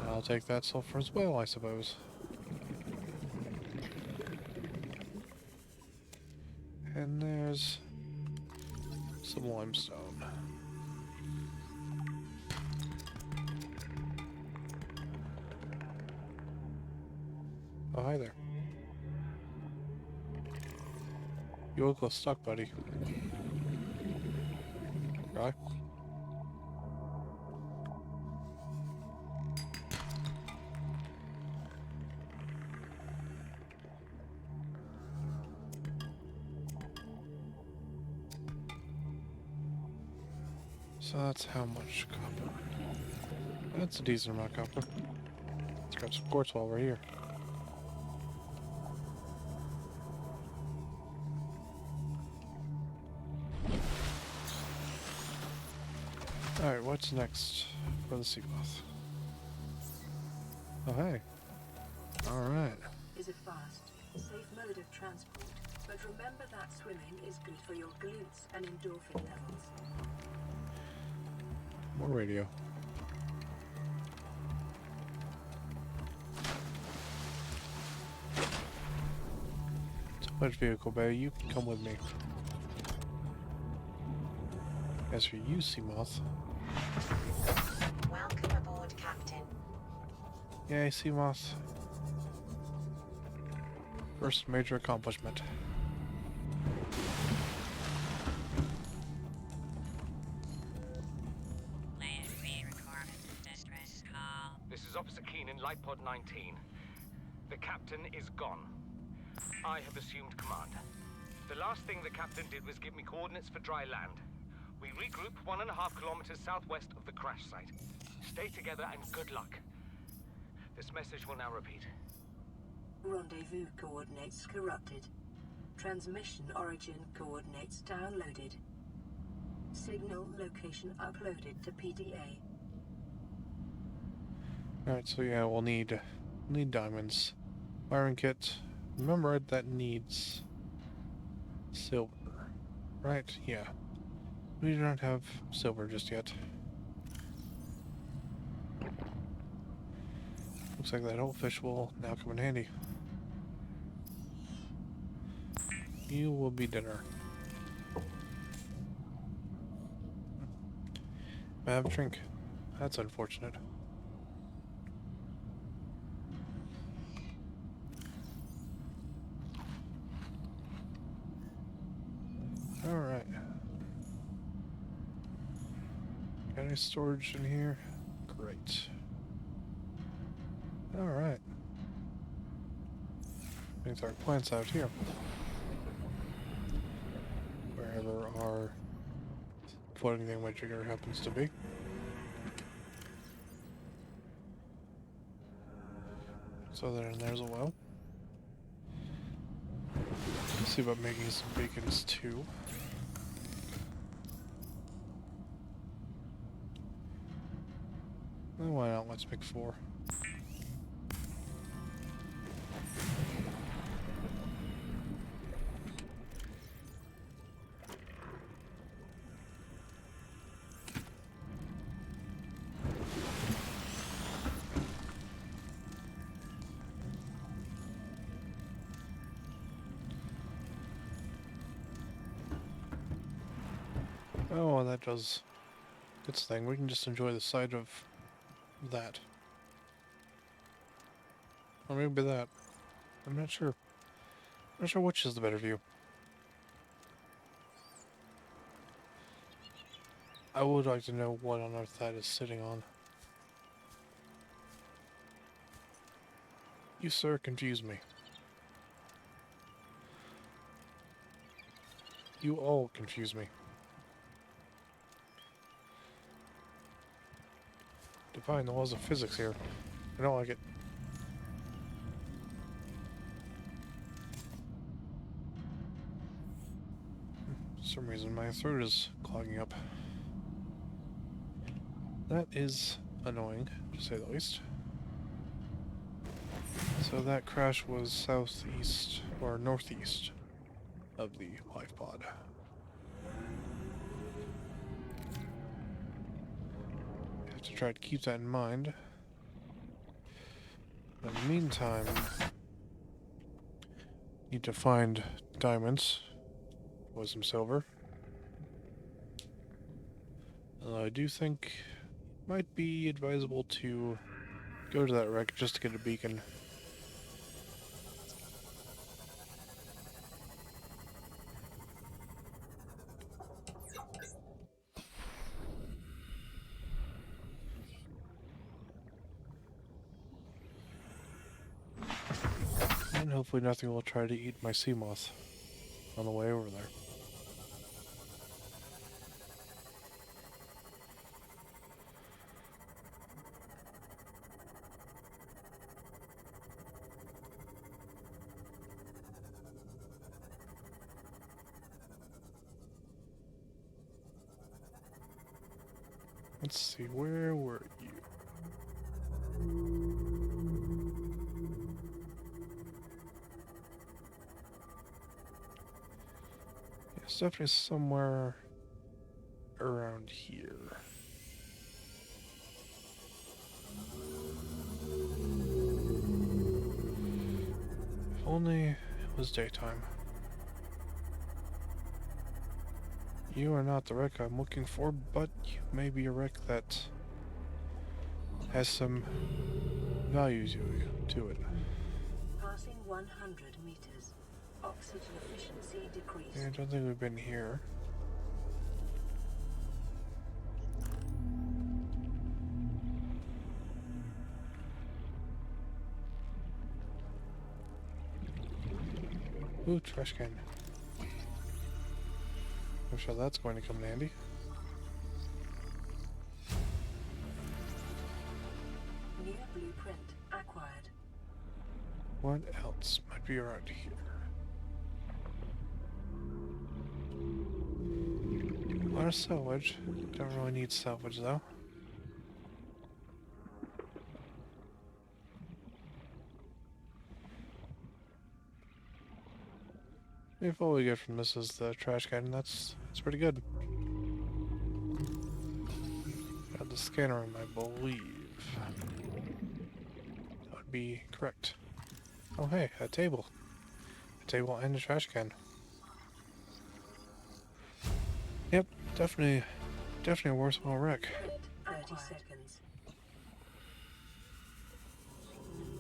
I'll take that sulfur as well, I suppose. And there's some limestone. Oh, hi there. You look a little stuck, buddy. Right? So that's how much copper. That's a decent amount of copper. Let's grab some quartz while we're here. Alright, what's next for the sea moth? Oh, hey. Alright. Is a fast, safe mode of transport, but remember that swimming is good for your glutes and endorphin levels. More radio. Much vehicle bay, you can come with me. As for you, sea moth. Welcome aboard, Captain. Yay, sea moth. First major accomplishment. Land re-recorded. Distress call. This is Officer Keen in Light Pod 19. The captain is gone. I have assumed command. The last thing the captain did was give me coordinates for dry land. We regroup 1.5 kilometers southwest of the crash site. Stay together and good luck. This message will now repeat. Rendezvous coordinates corrupted. Transmission origin coordinates downloaded. Signal location uploaded to PDA. Alright, so yeah, we'll need diamonds. Wiring kit. Remember that needs silver. Right, yeah. We do not have silver just yet. Looks like that old fish will now come in handy. You will be dinner. I have a drink. That's unfortunate. Alright. Got any storage in here? Great. Alright. These are plants out here. Wherever our floating thingamajigger happens to be. So then there's a well. Let's see about making some bacons too. Well, why not? Let's make 4. Oh, well, that does its thing. We can just enjoy the sight of that. Or maybe that. I'm not sure. I'm not sure which is the better view. I would like to know what on earth that is sitting on. You, sir, confuse me. You all confuse me. Define the laws of physics here. I don't like it. For some reason my throat is clogging up. That is annoying, to say the least. So that crash was southeast, or northeast, of the life pod. Have to try to keep that in mind. In the meantime, need to find diamonds, with some silver. I do think it might be advisable to go to that wreck just to get a beacon. And hopefully nothing will try to eat my sea moth on the way over there. Let's see, where were you? It's definitely somewhere around here. If only it was daytime. You are not the wreck I'm looking for, but you may be a wreck that has some values to it. Passing 100 meters. Oxygen efficiency decreased. I don't think we've been here. Ooh, trash can. I'm sure that's going to come in handy. New blueprint acquired. What else might be around here? A lot of salvage. Don't really need salvage though. If all we get from this is the trash can, that's pretty good. Got the scanner room, I believe. That would be correct. Oh hey, a table. A table and a trash can. Yep, definitely a worthwhile wreck. Print 30 seconds.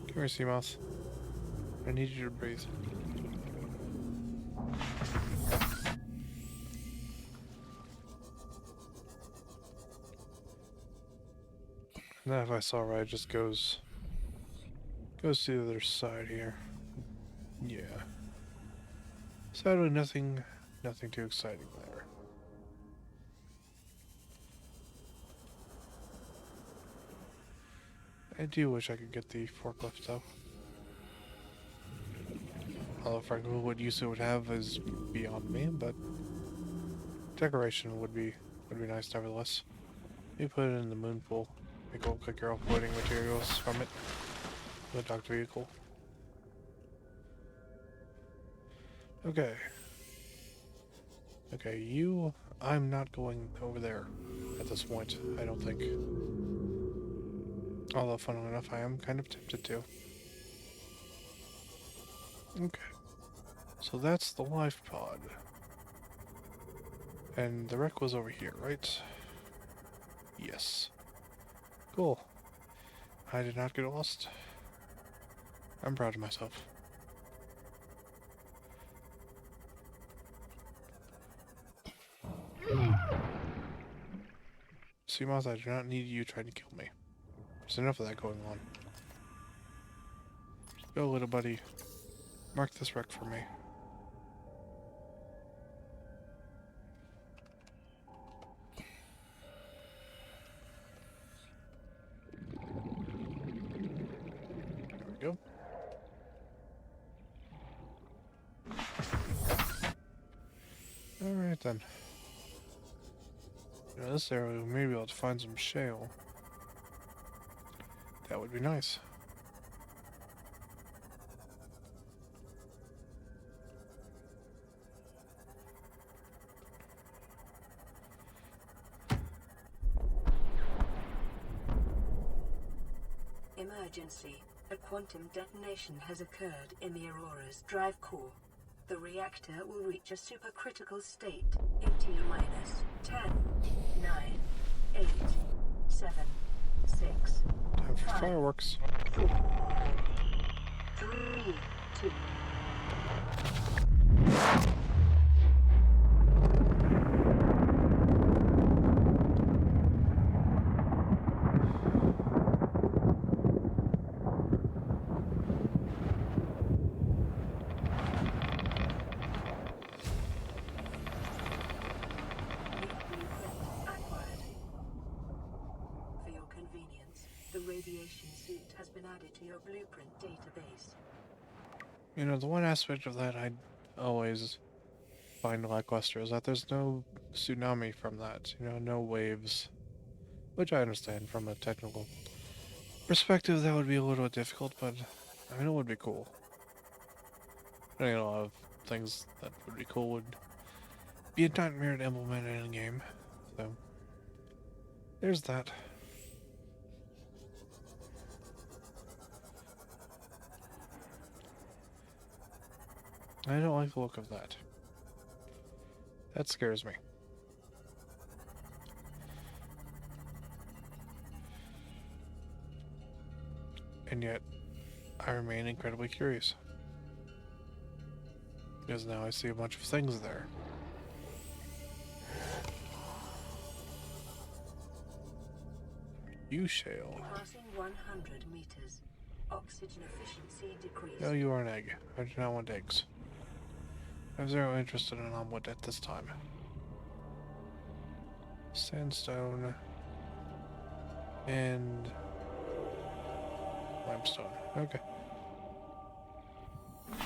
Come here, Seamoth. I need you to breathe. And that, if I saw right, just goes to the other side here. Yeah. Sadly, nothing too exciting there. I do wish I could get the forklift though. Although frankly, what use it would have is beyond me, but decoration would be nice nevertheless. You put it in the moon pool. Make a quick girl floating materials from it. The docked vehicle. Okay. Okay, you... I'm not going over there at this point, I don't think. Although, funnily enough, I am kind of tempted to. Okay. So that's the life pod. And the wreck was over here, right? Yes. Cool. I did not get lost. I'm proud of myself. Seamoth, I do not need you trying to kill me. There's enough of that going on. Go, little buddy. Mark this wreck for me. There we go. Alright then. In this area we may be able to find some shale. That would be nice. Emergency. A quantum detonation has occurred in the Aurora's drive core. The reactor will reach a supercritical state in T-minus 10, 9, 8, 7, 6, Time for 5, fireworks. 4, 3, 2. To your blueprint database. You know, the one aspect of that I always find lackluster is that there's no tsunami from that. You know, no waves. Which I understand from a technical perspective that would be a little difficult, but I mean, it would be cool. I think a lot of things that would be cool would be a nightmare to implement in a game. So, there's that. I don't like the look of that. That scares me. And yet, I remain incredibly curious. Because now I see a bunch of things there. You shale. Passing 100 meters. Oxygen efficiency decreased. No, you are an egg. I do not want eggs. I have zero interest in an omelet at this time. Sandstone and limestone. Okay.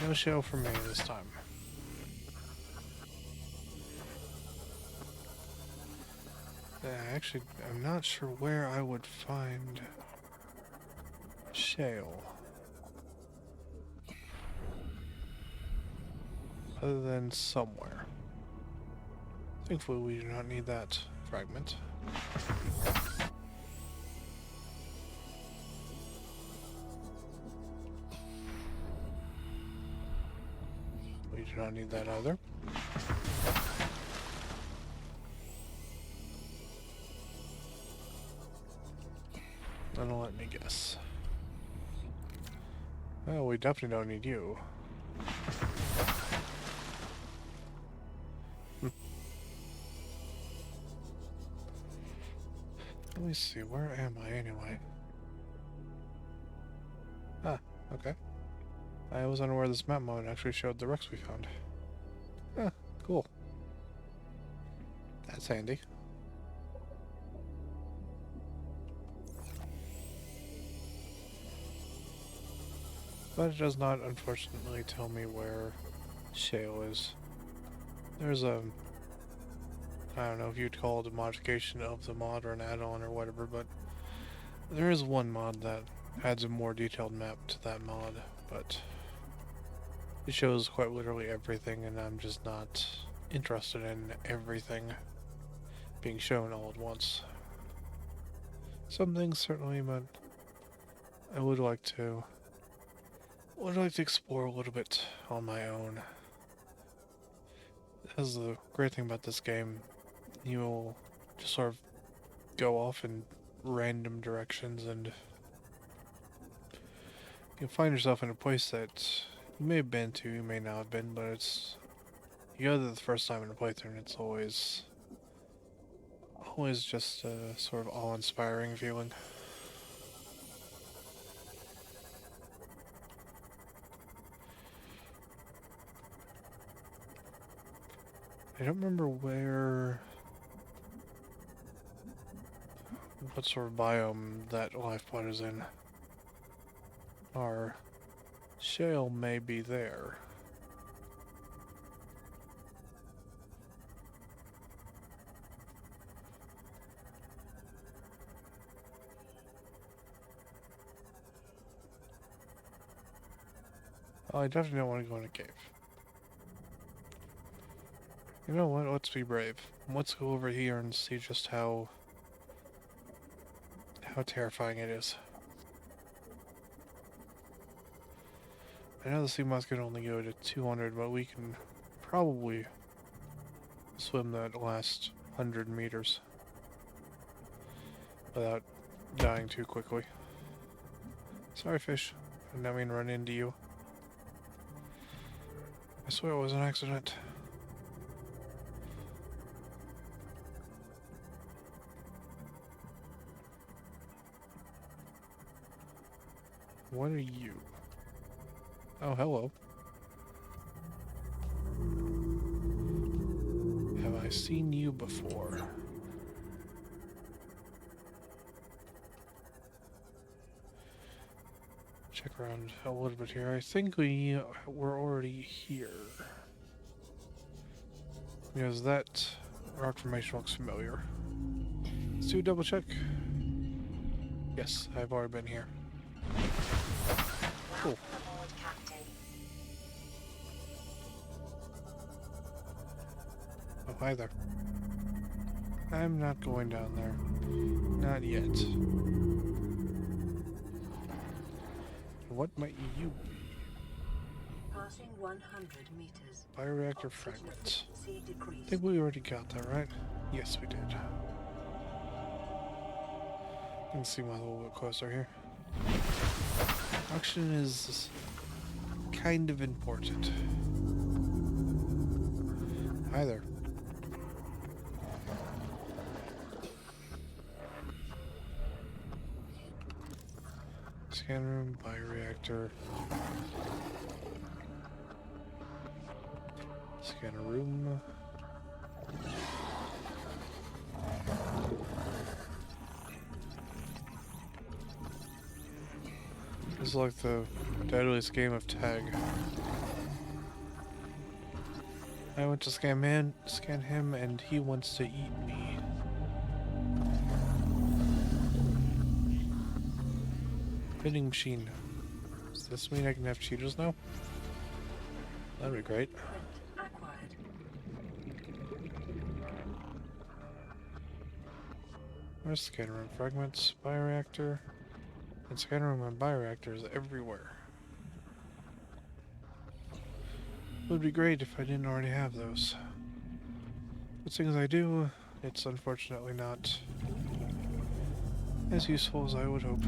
No shale for me this time. Actually, I'm not sure where I would find shale. Other than somewhere. Thankfully, we do not need that fragment. We do not need that either. Yes. Well, we definitely don't need you. Let me see, where am I anyway? Ah, okay. I was unaware this map mode actually showed the wrecks we found. Ah, cool. That's handy. But it does not, unfortunately, tell me where shale is. There's a... I don't know if you'd call it a modification of the mod or an add-on or whatever, but there is one mod that adds a more detailed map to that mod, but it shows quite literally everything, and I'm just not interested in everything being shown all at once. Some things certainly, but I would like to explore a little bit on my own. That's the great thing about this game. You'll just sort of go off in random directions, and you'll find yourself in a place that you may have been to, you may not have been, but it's... You go there the first time in a playthrough, and it's always just a sort of awe-inspiring feeling. I don't remember what sort of biome that life pod is in. Our shale may be there. Oh, I definitely don't want to go in a cave. You know what? Let's be brave. Let's go over here and see just how terrifying it is. I know the sea moss can only go to 200, but we can probably swim that last 100 meters without dying too quickly. Sorry, fish. I didn't mean to run into you. I swear it was an accident. What are you? Oh, hello. Have I seen you before? Check around a little bit here. I think we're already here. Because that rock formation looks familiar. Let's do a double check. Yes, I've already been here. Cool. Oh, hi there. I'm not going down there. Not yet. What might you be? Passing 100 meters. Bioreactor fragments. I think we already got that, right? Yes, we did. You can see my little bit closer here. Oxygen is kind of important. Hi there. Scan room, bioreactor. Scanner room. This is like the deadliest game of tag. I went to scan him, and he wants to eat me. Vending machine. Does this mean I can have Cheetos now? That'd be great. Where's scanner room? Fragments, bioreactor, and scanner room and bioreactors everywhere. It would be great if I didn't already have those. But seeing as I do, it's unfortunately not as useful as I would hope.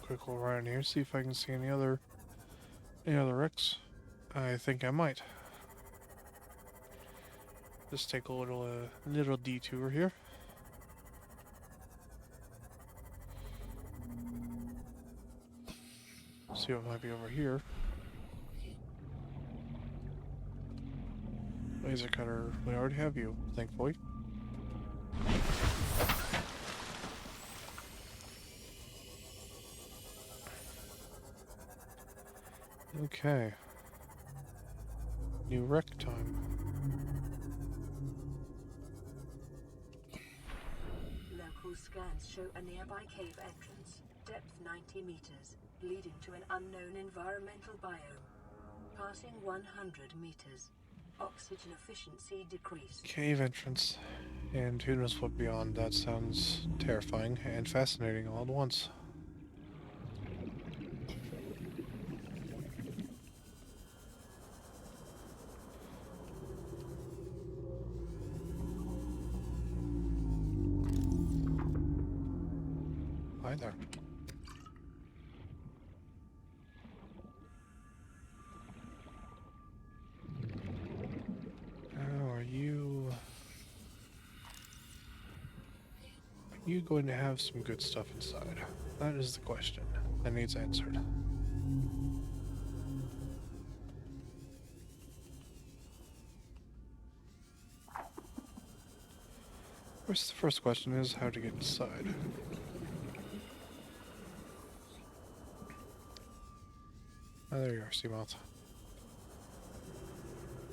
quick look around here, see if I can see any other wrecks. I think I might. Just take a little detour here. See what might be over here. Laser cutter. We already have you, thankfully. Okay. New wreck time. Local scans show a nearby cave entrance, depth 90 meters, leading to an unknown environmental biome. Passing 100 meters. Oxygen efficiency decreased. Cave entrance. And who knows what beyond. That sounds terrifying and fascinating all at once. Hi there. Are you going to have some good stuff inside? That is the question that needs answered. The first question is how to get inside. Oh, there you are, Seamoth.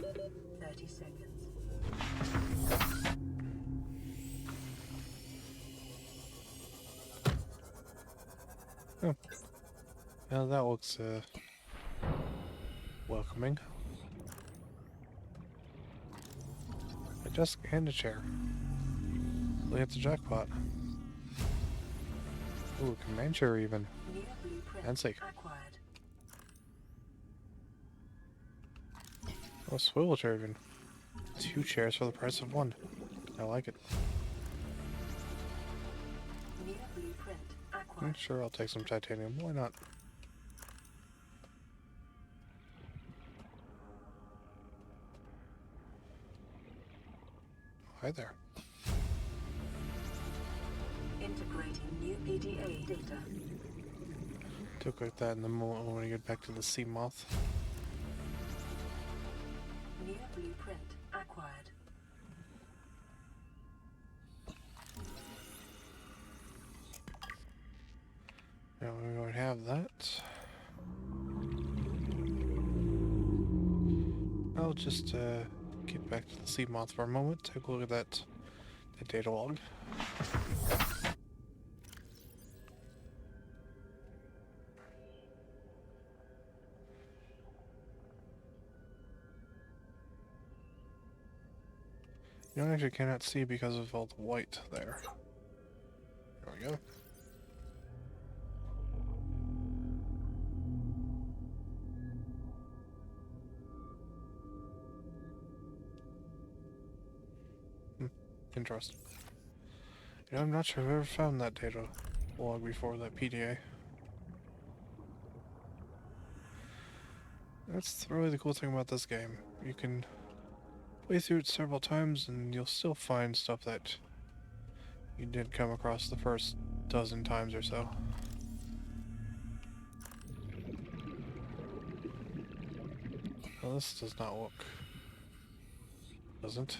30 seconds. Oh. Now that looks welcoming. A desk and a chair. Really hit the jackpot. Ooh, command chair even. New blueprint Fancy. acquired. Oh, swivel chair even. 2 chairs for the price of 1. I like it. New blueprint acquired. Sure, I'll take some titanium. Why not? Hi there. Integrating new PDA data. Took like that in the moment when we get back to the Seamoth. New blueprint acquired. Now we don't have that. I'll just get back to the Seamoth for a moment. Take a look at that data log. You don't actually cannot see because of all the white there. There we go. Interesting. You know, I'm not sure I've ever found that data log before, that PDA. That's really the cool thing about this game. You can play through it several times and you'll still find stuff that you did come across the first dozen times or so. Well, this does not look... doesn't.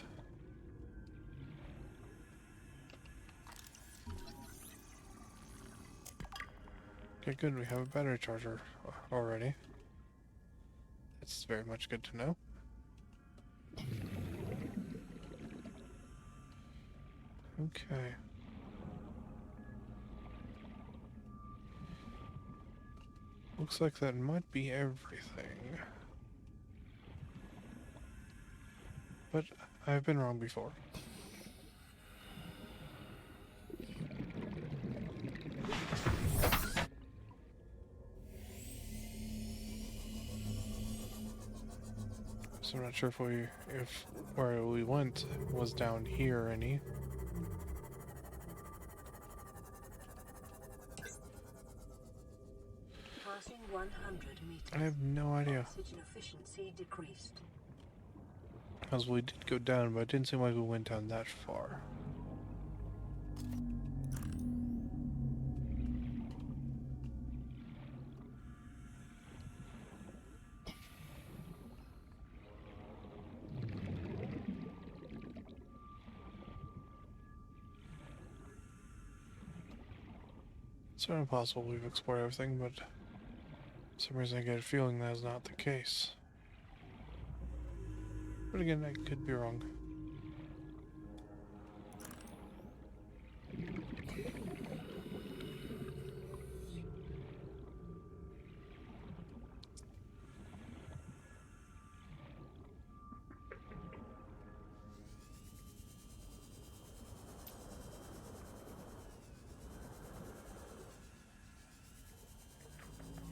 Okay, good, we have a battery charger already. It's very much good to know. Okay. Looks like that might be everything. But I've been wrong before. So I'm not sure if where we went was down here any. Passing 100 meters. I have no idea. Oxygen efficiency decreased. Because we did go down, but it didn't seem like we went down that far. It's not impossible we've explored everything, but for some reason I get a feeling that is not the case. But again, I could be wrong.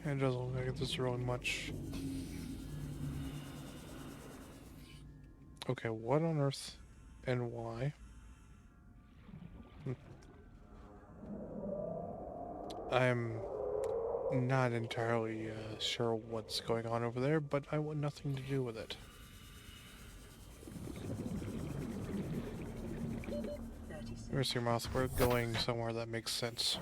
It doesn't look like there's really much. Okay, what on earth and why? I'm not entirely sure what's going on over there, but I want nothing to do with it. 36. Where's your mouse? We're going somewhere that makes sense.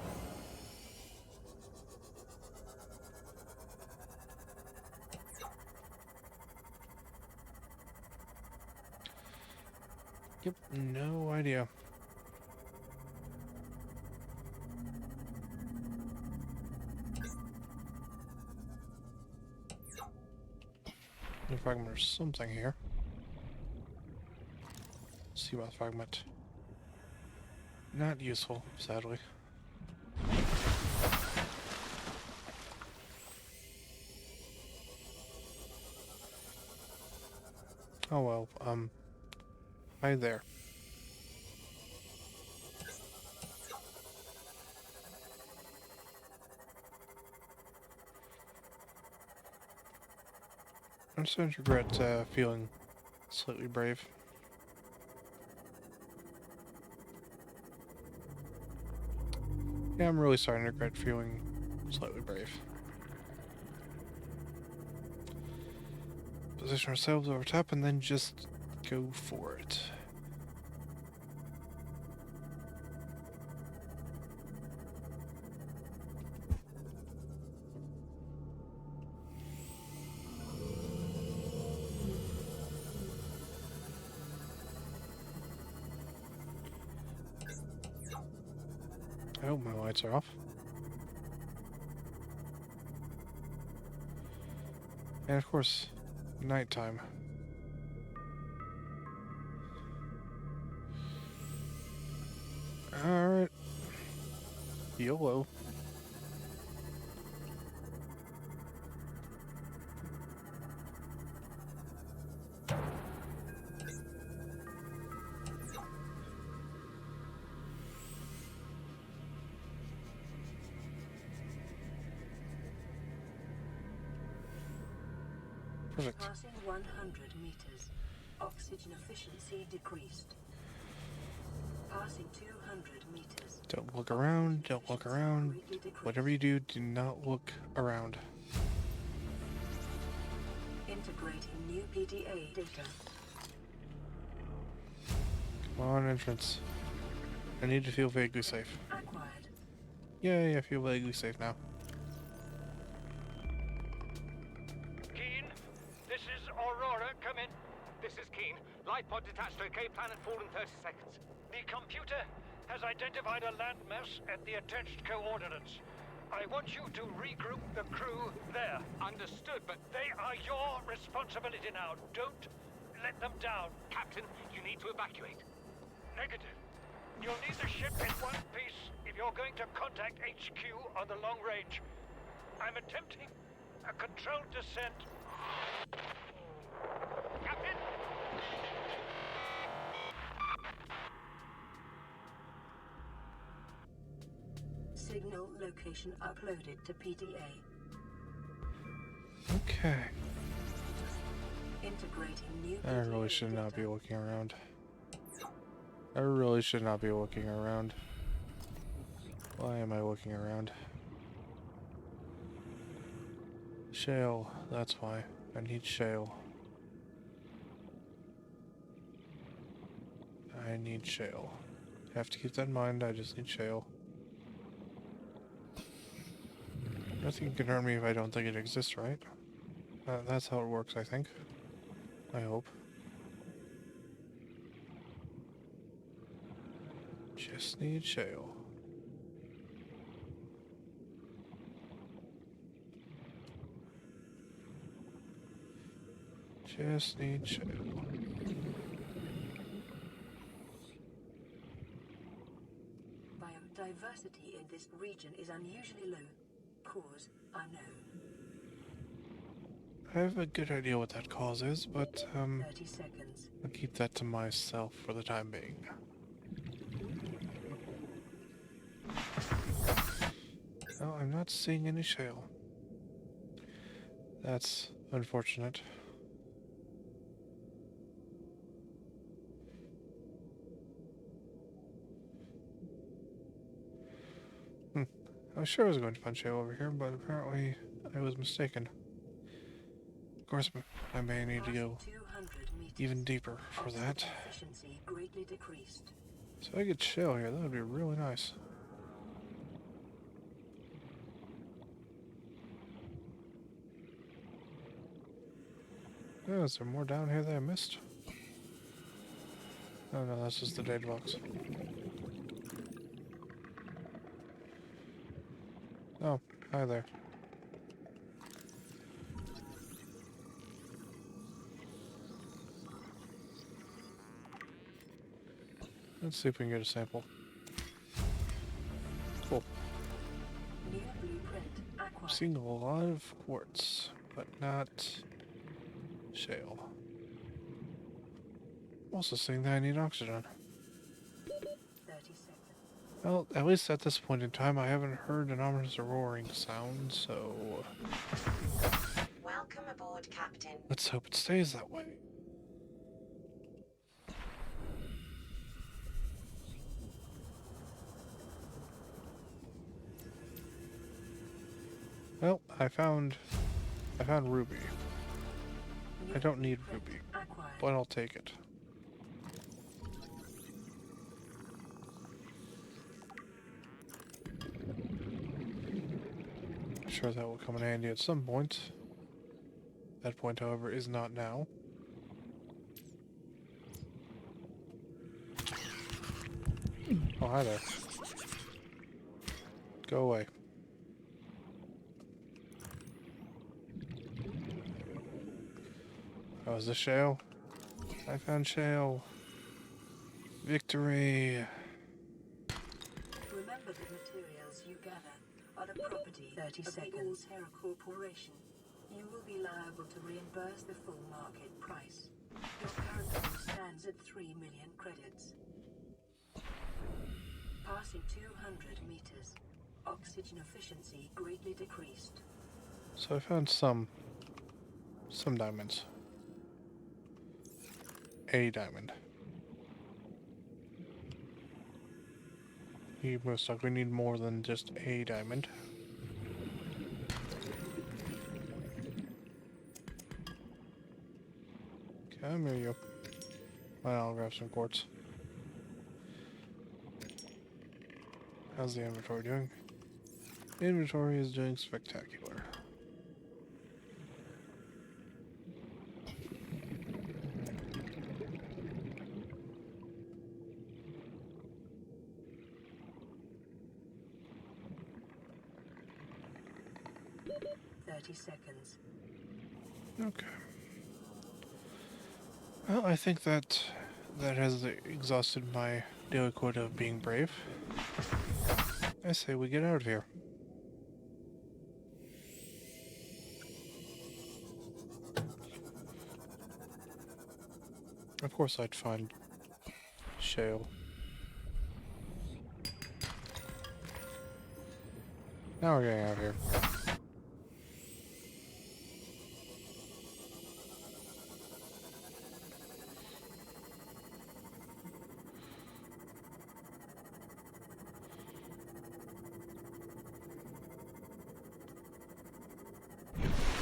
Yep, no idea. A fragment or something here. Seamoth fragment. Not useful, sadly. Oh well, hi there. I'm starting to regret feeling slightly brave. Yeah, I'm really starting to regret feeling slightly brave. Position ourselves over top and then just go for it. I hope my lights are off. And of course, nighttime. Alright. YOLO. Perfect. Passing 100 meters. Oxygen efficiency decreased. Passing 200 meters. Don't look around, don't look around. Whatever you do, do not look around. Integrating new PDA data. Come on, entrance. I need to feel vaguely safe. Acquired. Yay, I feel vaguely safe now. Keen, this is Aurora. Come in. This is Keen. Light pod detached to OK planet fall in 30 seconds. The computer has identified a landmass at the attached coordinates. I want you to regroup the crew there. Understood, but They are your responsibility now. Don't let them down. Captain, you need to evacuate. Negative. You'll need the ship in one piece if you're going to contact HQ on the long range. I'm attempting a controlled descent. Captain! Signal location uploaded to PDA. Okay. Integrating new I really PDA should not be data. looking around. I really should not be looking around. Why am I looking around? Shale, that's why. I need shale. I need shale. Have to keep that in mind, I just need shale. Nothing can hurt me if I don't think it exists, right? That's how it works, I think. I hope. Just need shale. Just need shale. Biodiversity in this region is unusually low. Cause unknown. I have a good idea what that cause is, but 30 seconds. I'll keep that to myself for the time being. Oh, I'm not seeing any shale. That's unfortunate. I was sure I was going to find shale over here, but apparently I was mistaken. Of course, I may need to go even deeper for that. Efficiency greatly decreased. So I get shale here, that would be really nice. Oh, is there more down here that I missed? Oh no, that's just the data box. Oh, hi there. Let's see if we can get a sample. Cool. New blueprint I'm acquired. seeing a lot of quartz, but not shale. I'm also seeing that I need oxygen. 30 seconds. Well, at least at this point in time, I haven't heard an ominous roaring sound, so Welcome aboard, Captain. let's hope it stays that way. Well, I found ruby. I don't need ruby, Acquired. but I'll take it. I'm sure that will come in handy at some point. That point, however, is not now. Oh, hi there. Go away. Oh, is this shale? I found shale. Victory. Remember the materials you gather are the property 30 seconds. Terra Corporation. You will be liable to reimburse the full market price. Your current bill stands at 3 million credits. Passing 200 meters. Oxygen efficiency greatly decreased. So I found some diamonds. A diamond. You most likely need more than just a diamond. Come here, you. Well, I'll grab some quartz. How's the inventory doing? Inventory is doing spectacular. Seconds. Okay. Well, I think that has exhausted my daily quota of being brave. I say we get out of here. Of course I'd find shale. Now we're getting out of here.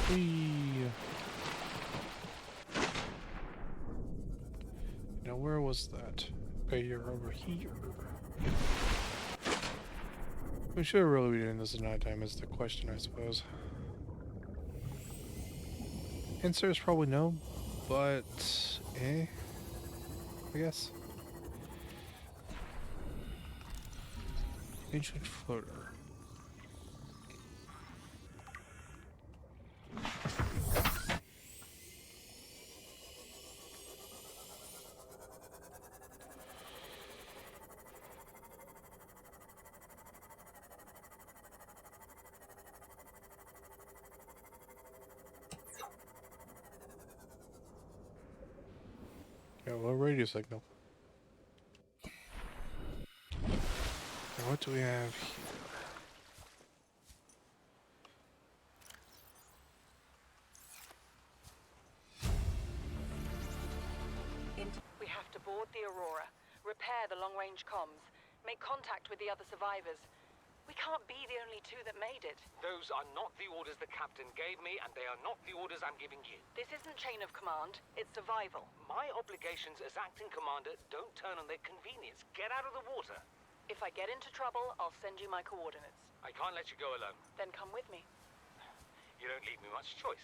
Whee! Now where was that? Okay, you're over here. We should really be doing this at nighttime is the question, I suppose. Answer is probably no, but I guess. Ancient floater. Yeah, well, radio signal. Now what do we have here? We have to board the Aurora, repair the long-range comms, make contact with the other survivors. We can't be the only two that made it. Those are not the orders the captain gave me, and they are not the orders I'm giving you. This isn't chain of command, it's survival. My obligations as acting commander don't turn on their convenience. Get out of the water. If I get into trouble, I'll send you my coordinates. I can't let you go alone. Then come with me. You don't leave me much choice.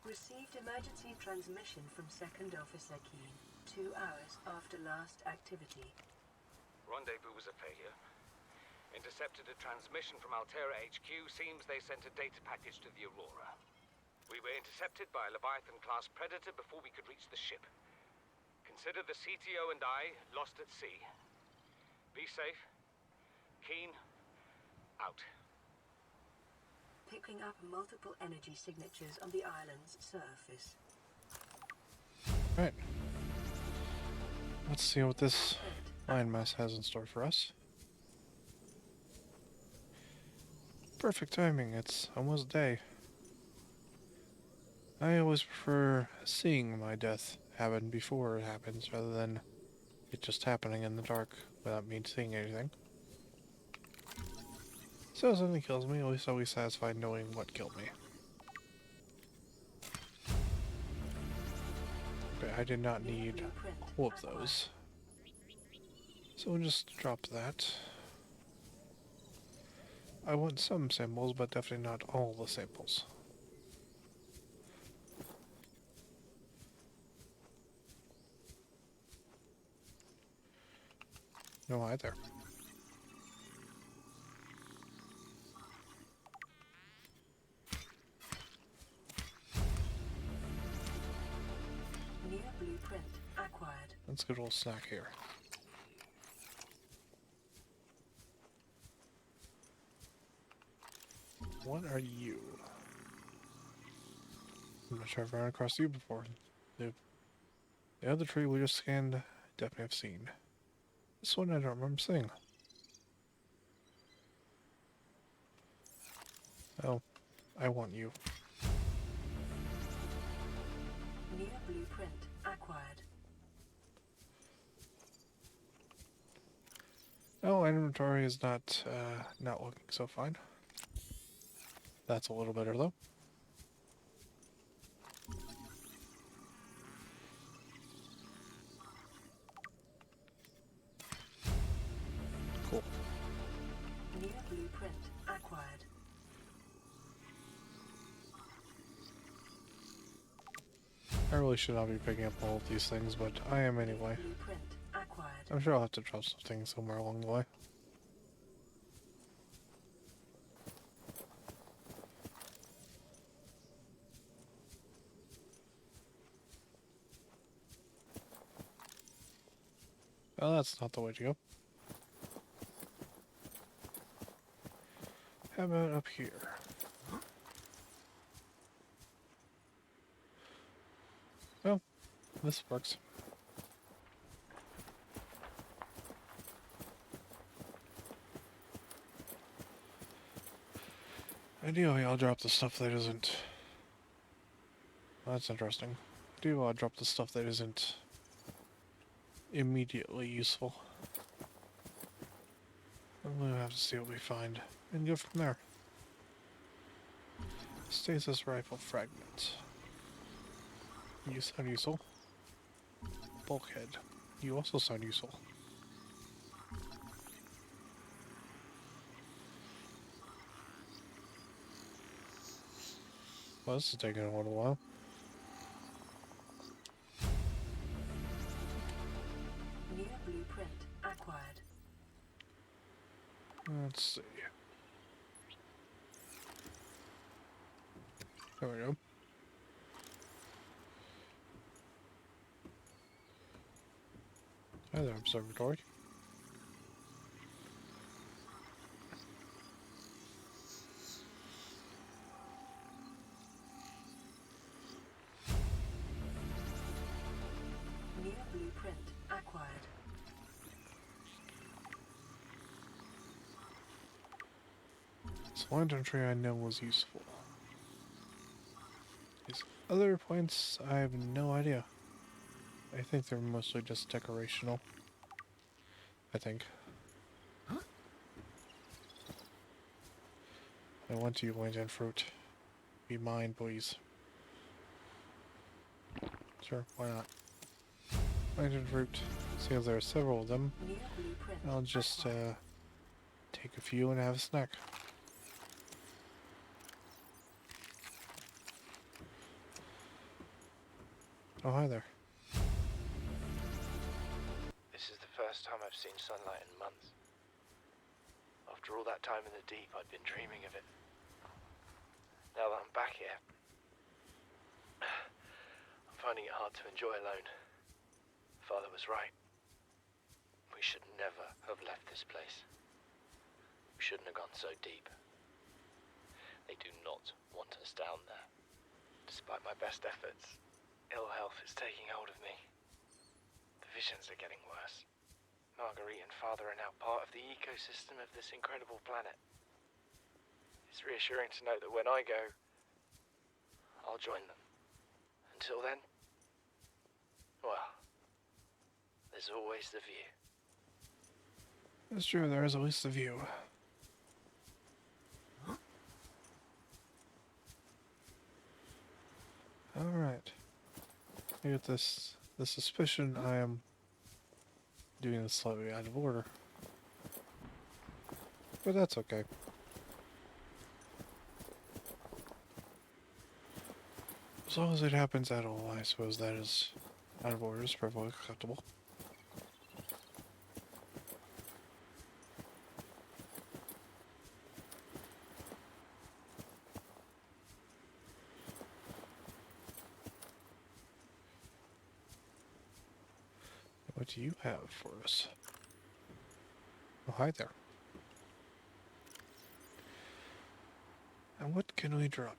Received emergency transmission from Second Officer Keen, 2 hours after last activity. Rendezvous was a failure. Intercepted a transmission from Altera HQ. Seems they sent a data package to the Aurora. We were intercepted by a Leviathan-class predator before we could reach the ship. Consider the CTO and I lost at sea. Be safe. Keen. Out. Picking up multiple energy signatures on the island's surface. Right. Let's see what this landmass has in store for us. Perfect timing, it's almost day. I always prefer seeing my death happen before it happens, rather than it just happening in the dark without me seeing anything. So if something kills me, at least I'll be satisfied knowing what killed me. Okay, I did not need all of those. So we'll just drop that. I want some samples, but definitely not all the samples. No either. New blueprint acquired. Let's get a little snack here. What are you? I'm not sure I've run across you before. The other tree we just scanned, definitely have seen. This one I don't remember seeing. Oh, I want you. New blueprint acquired. Oh, inventory is not looking so fine. That's a little better though. Cool. New blueprint acquired. I really should not be picking up all of these things, but I am anyway. Blueprint acquired. I'm sure I'll have to drop some things somewhere along the way. Well, that's not the way to go. How about up here? Well, this works. Ideally, I'll drop the stuff that isn't... Well, that's interesting. Ideally, I'll drop the stuff that isn't immediately useful. And we'll have to see what we find and go from there. Stasis rifle fragment. You sound useful. Bulkhead. You also sound useful. Well, this is taking a little while. New blueprint acquired. Let's see. There we go. Hi there, observatory. New blueprint acquired. So lantern tree I know was useful. These other points, I have no idea. I think they're mostly just decorational. I think. I want you, lantern fruit. Be mine, please. Sure, why not? Lantern fruit. Seems there are several of them. New blueprint I'll just acquired. take a few and have a snack. Oh, hi there. This is the first time I've seen sunlight in months. After all that time in the deep, I'd been dreaming of it. Now that I'm back here, I'm finding it hard to enjoy alone. Father was right. We should never have left this place. We shouldn't have gone so deep. They do not want us down there. Despite my best efforts, ill health is taking hold of me. The visions are getting worse. Marguerite and Father are now part of the ecosystem of this incredible planet. It's reassuring to know that when I go, I'll join them. Until then, well, there's always the view. It's true, there is at least a view. Alright. I get the suspicion I am doing this slightly out of order. But that's okay. As long as it happens at all, I suppose that is out of order, is perfectly acceptable. What do you have for us? Oh, hi there. And what can we drop?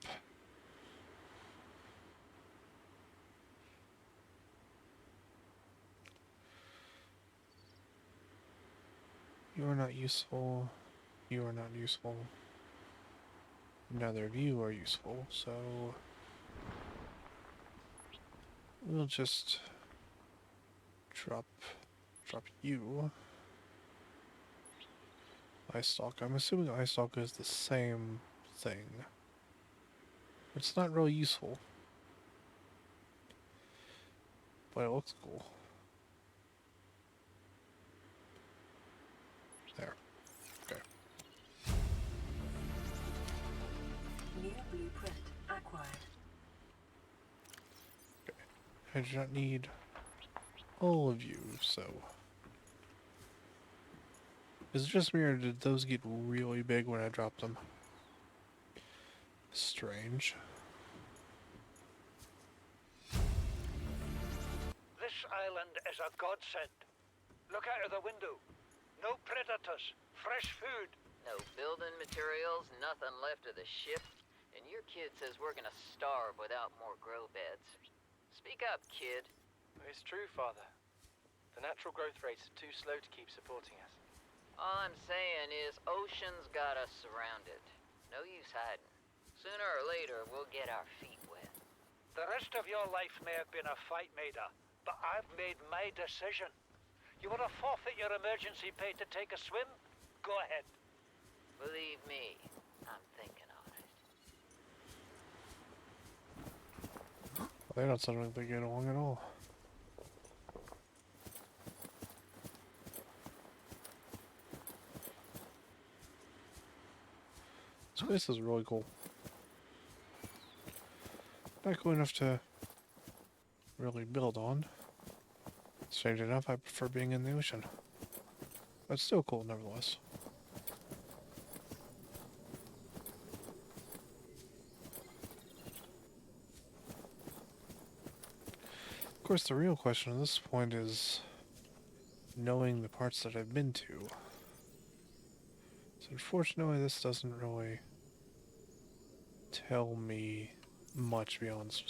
You are not useful. You are not useful. Neither of you are useful, so we'll just drop you. Ice Stalk. I'm assuming Ice Stalk is the same thing. It's not really useful, but it looks cool. There. Okay. New blueprint acquired. Okay. I do not need all of you, so. Is it just me, or did those get really big when I dropped them? Strange. This island is a godsend. Look out of the window. No predators. Fresh food. No building materials, nothing left of the ship. And your kid says we're gonna starve without more grow beds. Speak up, kid. It's true, Father. The natural growth rates are too slow to keep supporting us. All I'm saying is ocean's got us surrounded. No use hiding. Sooner or later, we'll get our feet wet. The rest of your life may have been a fight, Maida, but I've made my decision. You want to forfeit your emergency pay to take a swim? Go ahead. Believe me, I'm thinking on it. They don't sound like they get along at all. This place is really cool. Not cool enough to really build on. Strange enough, I prefer being in the ocean. But still cool nevertheless. Of course, the real question at this point is knowing the parts that I've been to. So unfortunately, this doesn't really tell me much beyond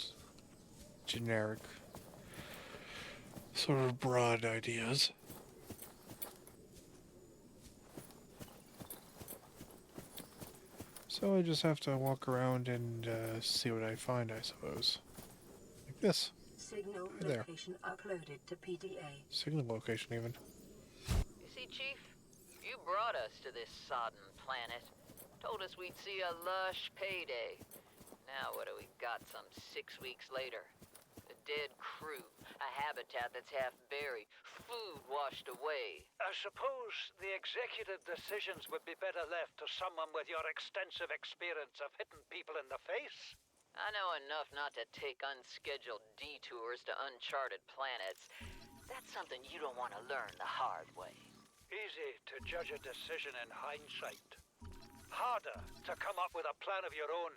generic, sort of broad ideas. So I just have to walk around and see what I find, I suppose. Like this. Signal Hey there. location uploaded to PDA. Signal location, even. You see, Chief? You brought us to this sodden planet. Told us we'd see a lush payday. Now what do we got some 6 weeks later? A dead crew, a habitat that's half buried, food washed away. I suppose the executive decisions would be better left to someone with your extensive experience of hitting people in the face. I know enough not to take unscheduled detours to uncharted planets. That's something you don't want to learn the hard way. Easy to judge a decision in hindsight. Harder to come up with a plan of your own.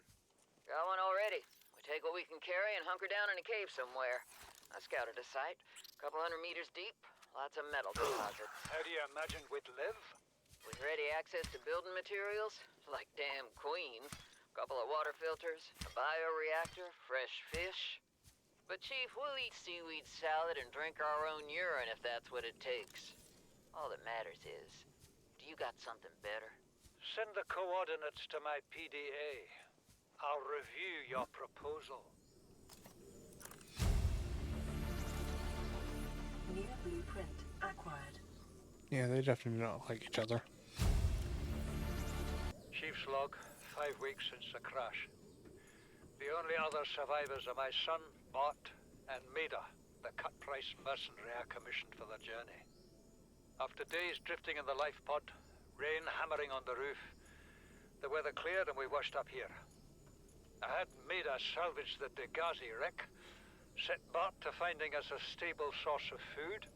Got one already. We take what we can carry and hunker down in a cave somewhere. I scouted a site, a couple 100 meters deep, lots of metal deposits. How do you imagine we'd live? With ready access to building materials, like damn queens, a couple of water filters, a bioreactor, fresh fish. But Chief, we'll eat seaweed salad and drink our own urine if that's what it takes. All that matters is, do you got something better? Send the coordinates to my PDA. I'll review your proposal. New blueprint acquired. Yeah, they definitely do not like each other. Chief's log, 5 weeks since the crash. The only other survivors are my son, Bart, and Maida, the cut-price mercenary I commissioned for the journey. After days drifting in the life pod, rain hammering on the roof, the weather cleared and we washed up here. I had Maida salvage the Degazi wreck, set Bart to finding us a stable source of food.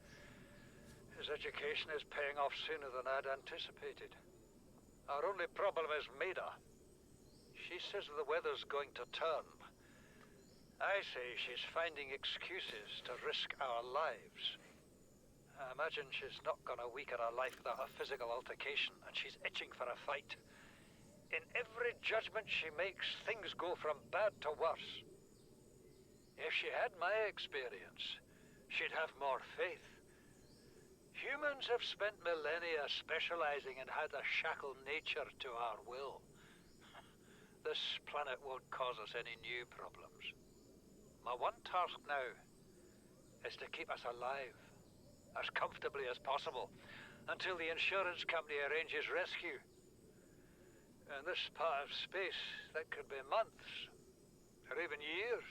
His education is paying off sooner than I'd anticipated. Our only problem is Maida. She says the weather's going to turn. I say she's finding excuses to risk our lives. I imagine she's not gonna weaken her life without a physical altercation, and she's itching for a fight. In every judgment she makes, things go from bad to worse. If she had my experience, she'd have more faith. Humans have spent millennia specializing in how to shackle nature to our will. This planet won't cause us any new problems. My one task now is to keep us alive, as comfortably as possible, until the insurance company arranges rescue. In this part of space, that could be months, or even years.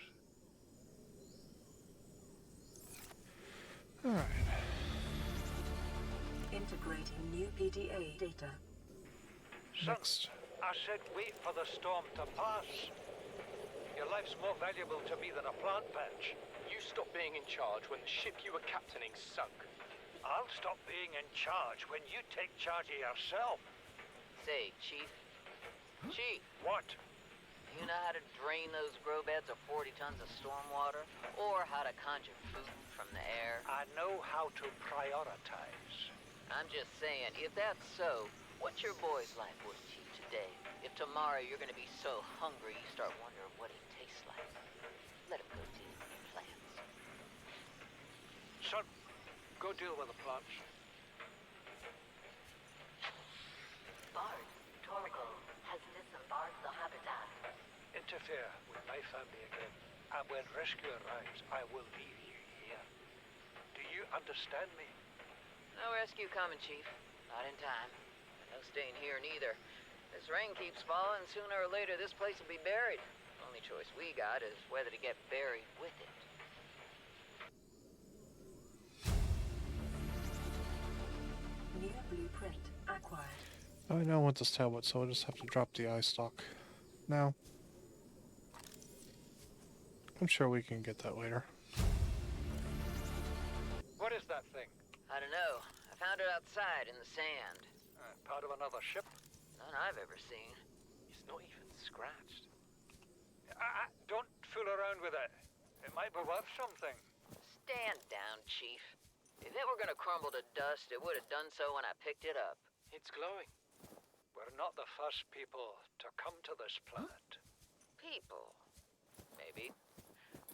Alright. Integrating new PDA data. Son, Next. I said wait for the storm to pass. Your life's more valuable to me than a plant patch. You stopped being in charge when the ship you were captaining sunk. I'll stop being in charge when you take charge of yourself. Say, Chief. Chief, What? you know how to drain those grow beds of 40 tons of stormwater? Or how to conjure food from the air? I know how to prioritize. I'm just saying, if that's so, what's your boy's life worth to you today? If tomorrow you're gonna be so hungry you start wondering what he tastes like. Let him go deal with your plans. Son, go deal with the plants. Bard, Torgo has disembarked the habitat. Interfere with my family again, and when rescue arrives, I will leave you here. Do you understand me? No rescue coming, Chief. Not in time. No staying here neither. This rain keeps falling, sooner or later this place will be buried. only choice we got is whether to get buried with it. New blueprint acquired. I know I want this tablet, so I'll just have to drop the eye stalk now. I'm sure we can get that later. What is that thing? I don't know. I found it outside in the sand. Part of another ship? None I've ever seen. It's not even scratched. Don't fool around with it. It might be worth something. Stand down, Chief. If it were gonna crumble to dust, it would have done so when I picked it up. It's glowing. We're not the first people to come to this planet. People. Maybe.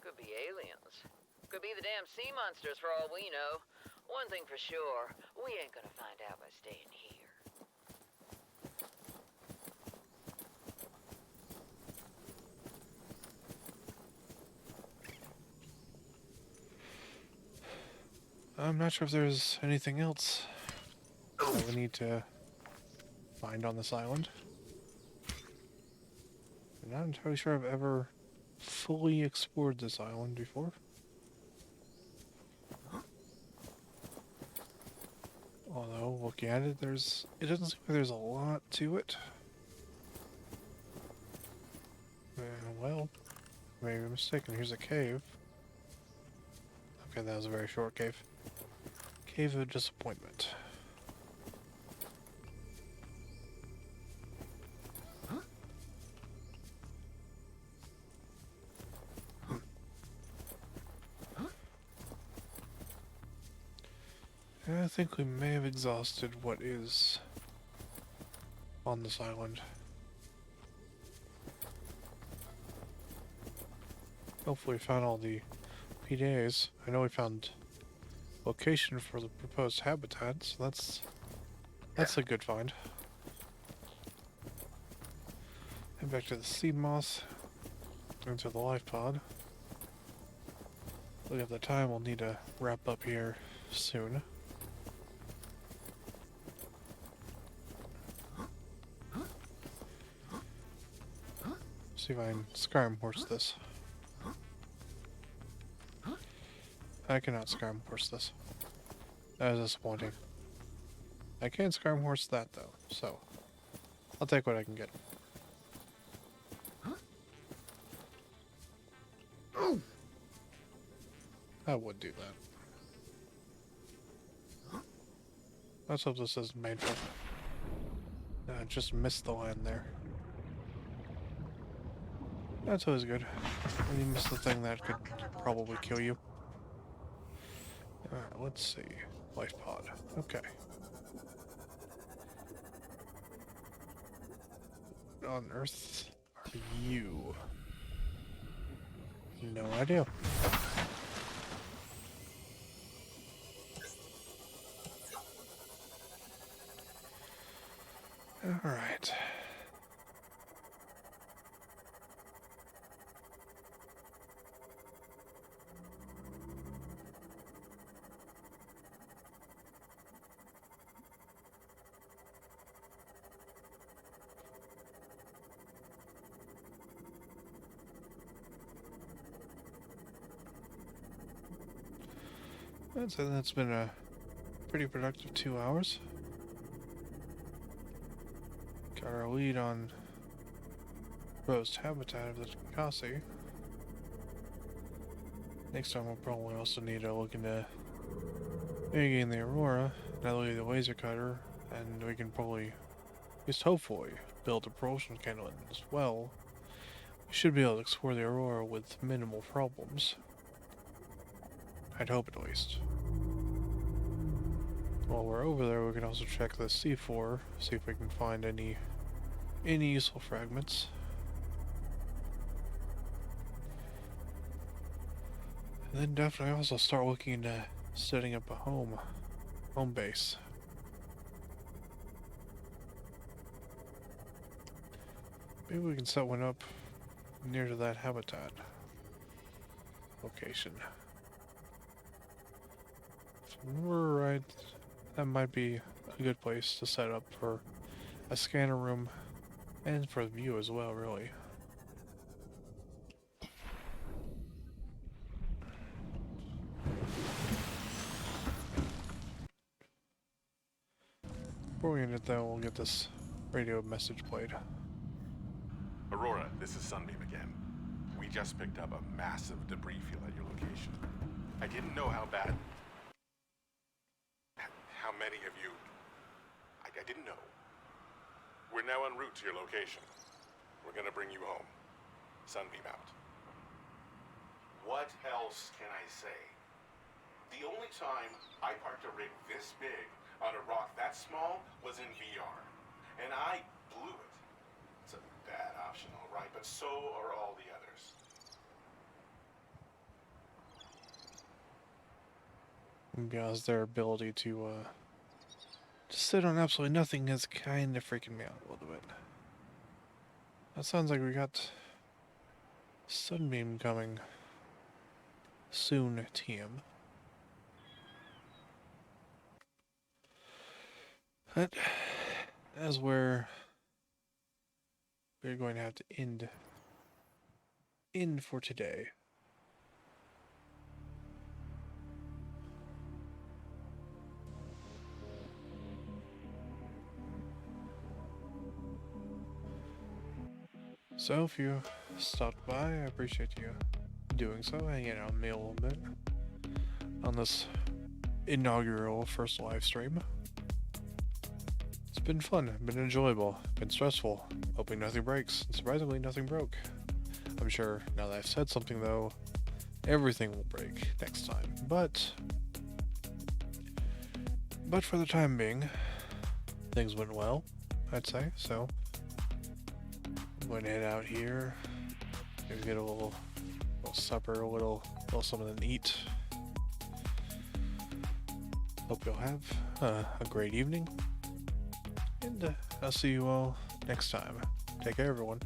Could be aliens. Could be the damn sea monsters for all we know. One thing for sure, we ain't gonna find out by staying here. I'm not sure if there's anything else that we need to find on this island. I'm not entirely sure I've ever fully explored this island before. Although, looking at it, it doesn't seem like there's a lot to it. Well, maybe I'm mistaken. Here's a cave. Okay, that was a very short cave. Cave of Disappointment. I think we may have exhausted what is on this island. Hopefully we found all the PDAs. I know we found location for the proposed habitat, so that's a good find. Head back to the seed moth, into the life pod. Look at the time, we'll need to wrap up here soon. See if I can Skyrim horse this. I cannot Skyrim horse this. That is disappointing. I can Skyrim horse that though, so I'll take what I can get. I would do that. Let's hope this isn't painful. I just missed the line there. That's always good. When you miss the thing that could probably kill you. Alright, let's see. Life pod. Okay. What on earth are you? No idea. Alright. I'd say that's been a pretty productive 2 hours. Got our lead on proposed habitat of the Kasi. Next time we'll probably also need to look into mitigating the Aurora, now that we have the laser cutter, and we can probably, at least hopefully, build a propulsion cannon as well. We should be able to explore the Aurora with minimal problems. I'd hope at least. While we're over there, we can also check the C4, see if we can find any useful fragments. And then definitely also start looking into setting up a home base. Maybe we can set one up near to that habitat location. If I remember right, that might be a good place to set up for a scanner room and for the view as well, really. Before we end it though, we'll get this radio message played. Aurora, this is Sunbeam again. We just picked up a massive debris field at your location. I didn't know how bad... how many of you... I didn't know. We're now en route to your location. We're gonna bring you home. Sunbeam out. What else can I say? The only time I parked a rig this big on a rock that small was in VR. And I blew it. It's a bad option, all right, but so are all the others. Because their ability to just sit on absolutely nothing is kind of freaking me out a little bit. That sounds like we got Sunbeam coming soon, team. But as we're going to have to end for today. So if you stopped by, I appreciate you doing so, hanging out with me a little bit on this inaugural first live stream. It's been fun, been enjoyable, been stressful, hoping nothing breaks, and surprisingly nothing broke. I'm sure now that I've said something though, everything will break next time, but for the time being, things went well, I'd say, so I'm going to head out here, maybe get a little supper, a little something to eat. Hope you'll have a great evening, and I'll see you all next time. Take care, everyone.